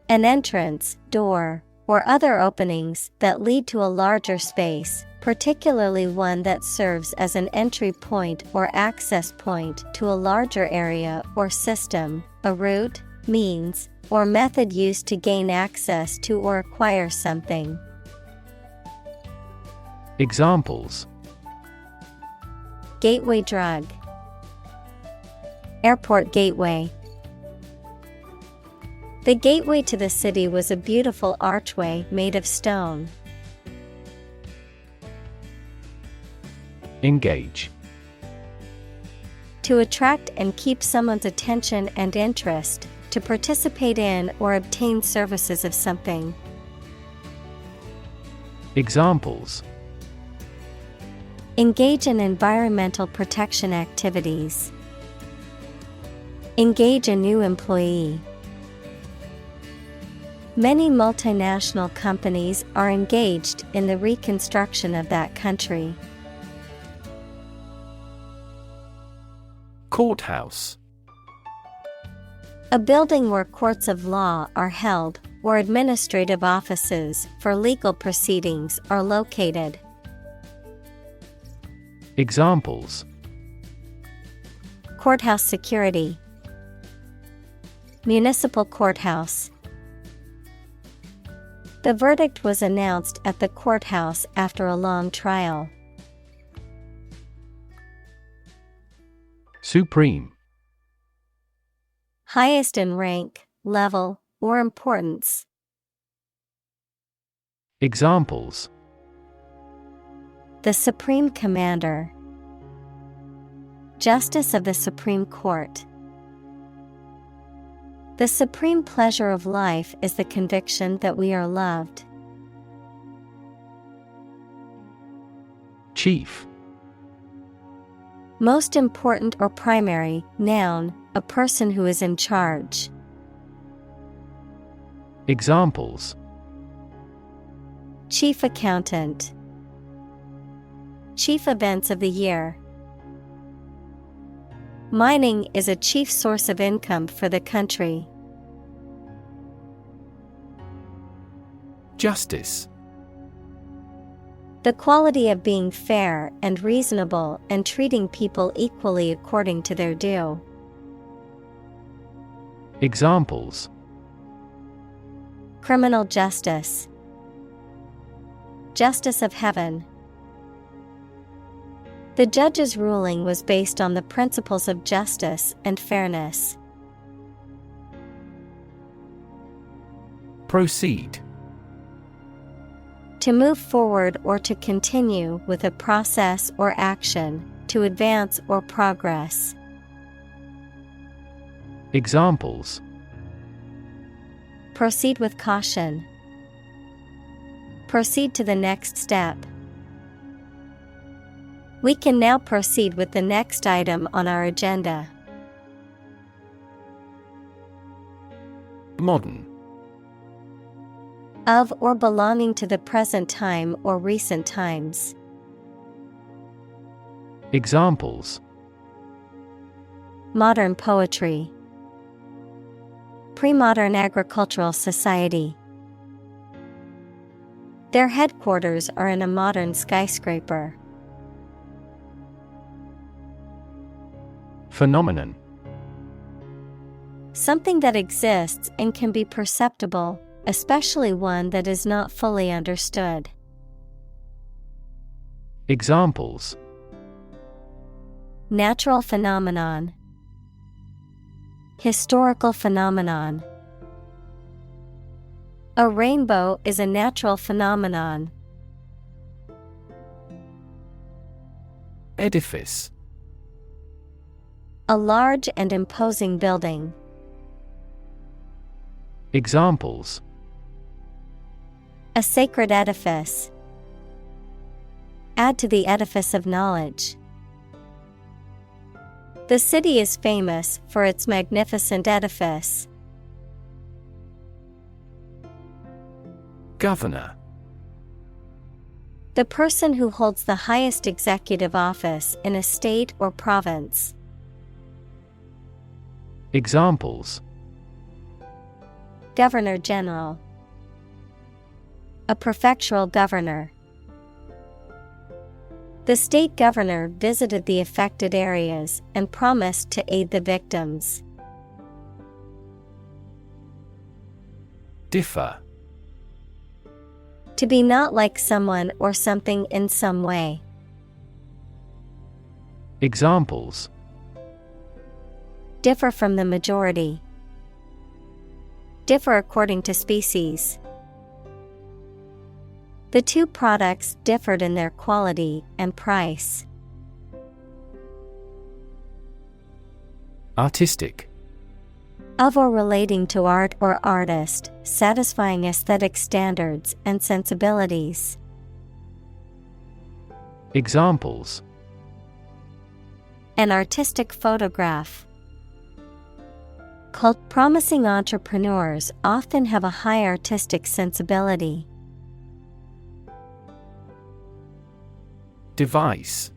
An entrance, door, or other openings that lead to a larger space, particularly one that serves as an entry point or access point to a larger area or system, a route, means, or method used to gain access to or acquire something. Examples: gateway drug. Airport gateway. The gateway to the city was a beautiful archway made of stone. Engage. To attract and keep someone's attention and interest, to participate in or obtain services of something. Examples: engage in environmental protection activities. Engage a new employee. Many multinational companies are engaged in the reconstruction of that country. Courthouse. A building where courts of law are held, or administrative offices for legal proceedings are located. Examples: courthouse security. Municipal courthouse. The verdict was announced at the courthouse after a long trial. Supreme. Highest in rank, level, or importance. Examples: The Supreme Commander. Justice of the Supreme Court. The supreme pleasure of life is the conviction that we are loved. Chief. Most important or primary, noun, a person who is in charge. Examples: Chief Accountant. Chief Events of the Year. Mining is a chief source of income for the country. Justice. The quality of being fair and reasonable and treating people equally according to their due. Examples: Criminal justice. Justice of heaven. The judge's ruling was based on the principles of justice and fairness. Proceed. To move forward or to continue with a process or action, to advance or progress. Examples: Proceed with caution. Proceed to the next step. We can now proceed with the next item on our agenda. Modern. Of or belonging to the present time or recent times. Examples: Modern poetry. Pre-modern agricultural society. Their headquarters are in a modern skyscraper. Phenomenon. Something that exists and can be perceptible, especially one that is not fully understood. Examples: Natural phenomenon. Historical phenomenon. A rainbow is a natural phenomenon. Edifice. A large and imposing building. Examples: A sacred edifice. Add to the edifice of knowledge. The city is famous for its magnificent edifice. Governor. The person who holds the highest executive office in a state or province. Examples: Governor General. A prefectural governor. The state governor visited the affected areas and promised to aid the victims. Differ. To be not like someone or something in some way. Examples: Differ from the majority. Differ according to species. The two products differed in their quality and price. Artistic. Of or relating to art or artist, satisfying aesthetic standards and sensibilities. Examples: An artistic photograph. Promising entrepreneurs often have a high artistic sensibility. Device.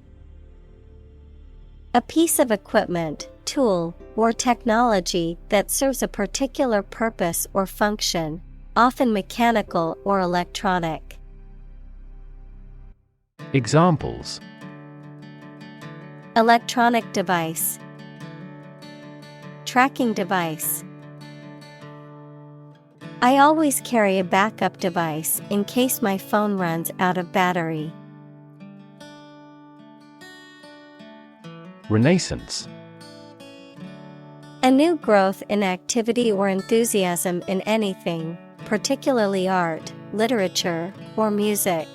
A piece of equipment, tool, or technology that serves a particular purpose or function, often mechanical or electronic. Examples: Electronic device. Tracking device. I always carry a backup device in case my phone runs out of battery. Renaissance. A new growth in activity or enthusiasm in anything, particularly art, literature, or music.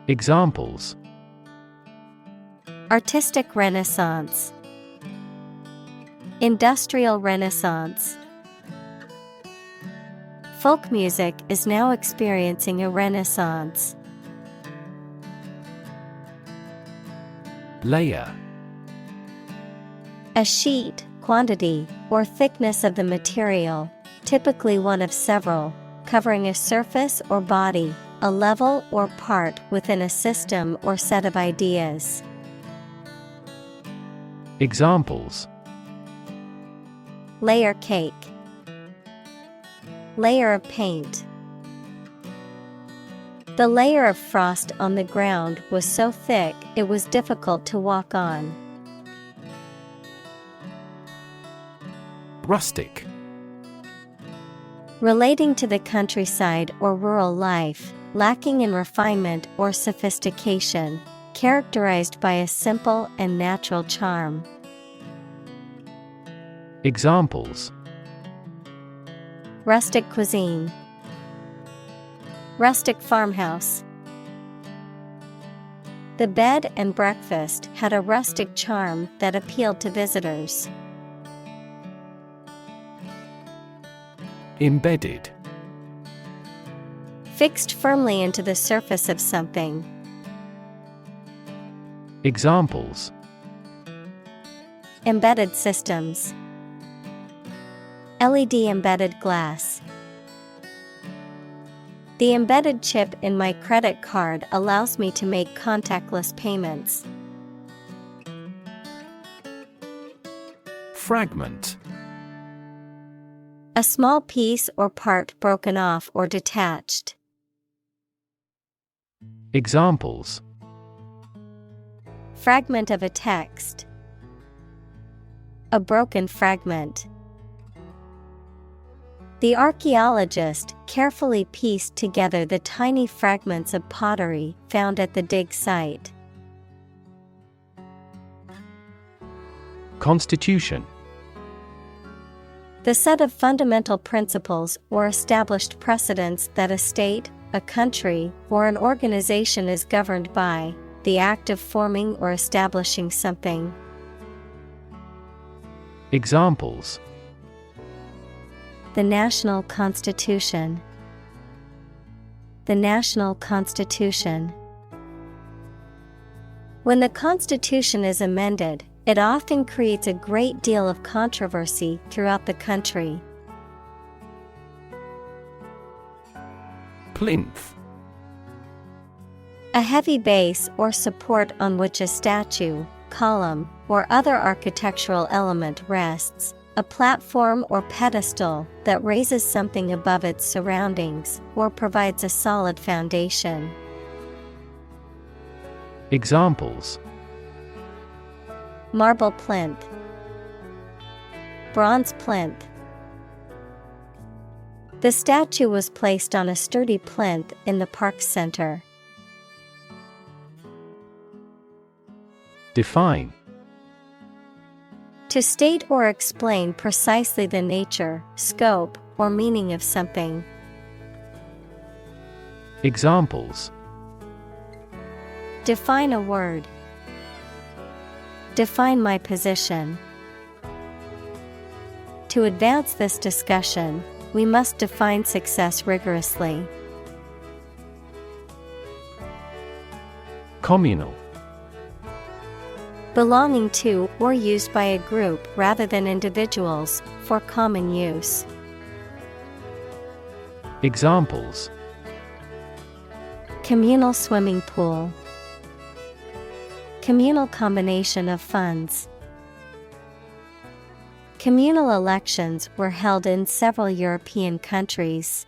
Examples: Artistic Renaissance, Industrial Renaissance. Folk music is now experiencing a renaissance. Layer. A sheet, quantity, or thickness of the material, typically one of several, covering a surface or body, a level or part within a system or set of ideas. Examples: Layer cake, layer of paint. The layer of frost on the ground was so thick it was difficult to walk on. Rustic. Relating to the countryside or rural life, lacking in refinement or sophistication, characterized by a simple and natural charm. Examples: Rustic cuisine, rustic farmhouse. The bed and breakfast had a rustic charm that appealed to visitors. Embedded. Fixed firmly into the surface of something. Examples: Embedded systems, LED embedded glass. The embedded chip in my credit card allows me to make contactless payments. Fragment. A small piece or part broken off or detached. Examples: Fragment of a text. A broken fragment. The archaeologist carefully pieced together the tiny fragments of pottery found at the dig site. Constitution. The set of fundamental principles or established precedents that a state, a country, or an organization is governed by, the act of forming or establishing something. Examples: The National Constitution. The National Constitution. When the Constitution is amended, it often creates a great deal of controversy throughout the country. Plinth. A heavy base or support on which a statue, column, or other architectural element rests, a platform or pedestal that raises something above its surroundings or provides a solid foundation. Examples: Marble plinth, bronze plinth. The statue was placed on a sturdy plinth in the park's center. Define. To state or explain precisely the nature, scope, or meaning of something. Examples: Define a word. Define my position. To advance this discussion, we must define success rigorously. Communal. Belonging to or used by a group rather than individuals, for common use. Examples: Communal swimming pool. Communal combination of funds. Communal elections were held in several European countries.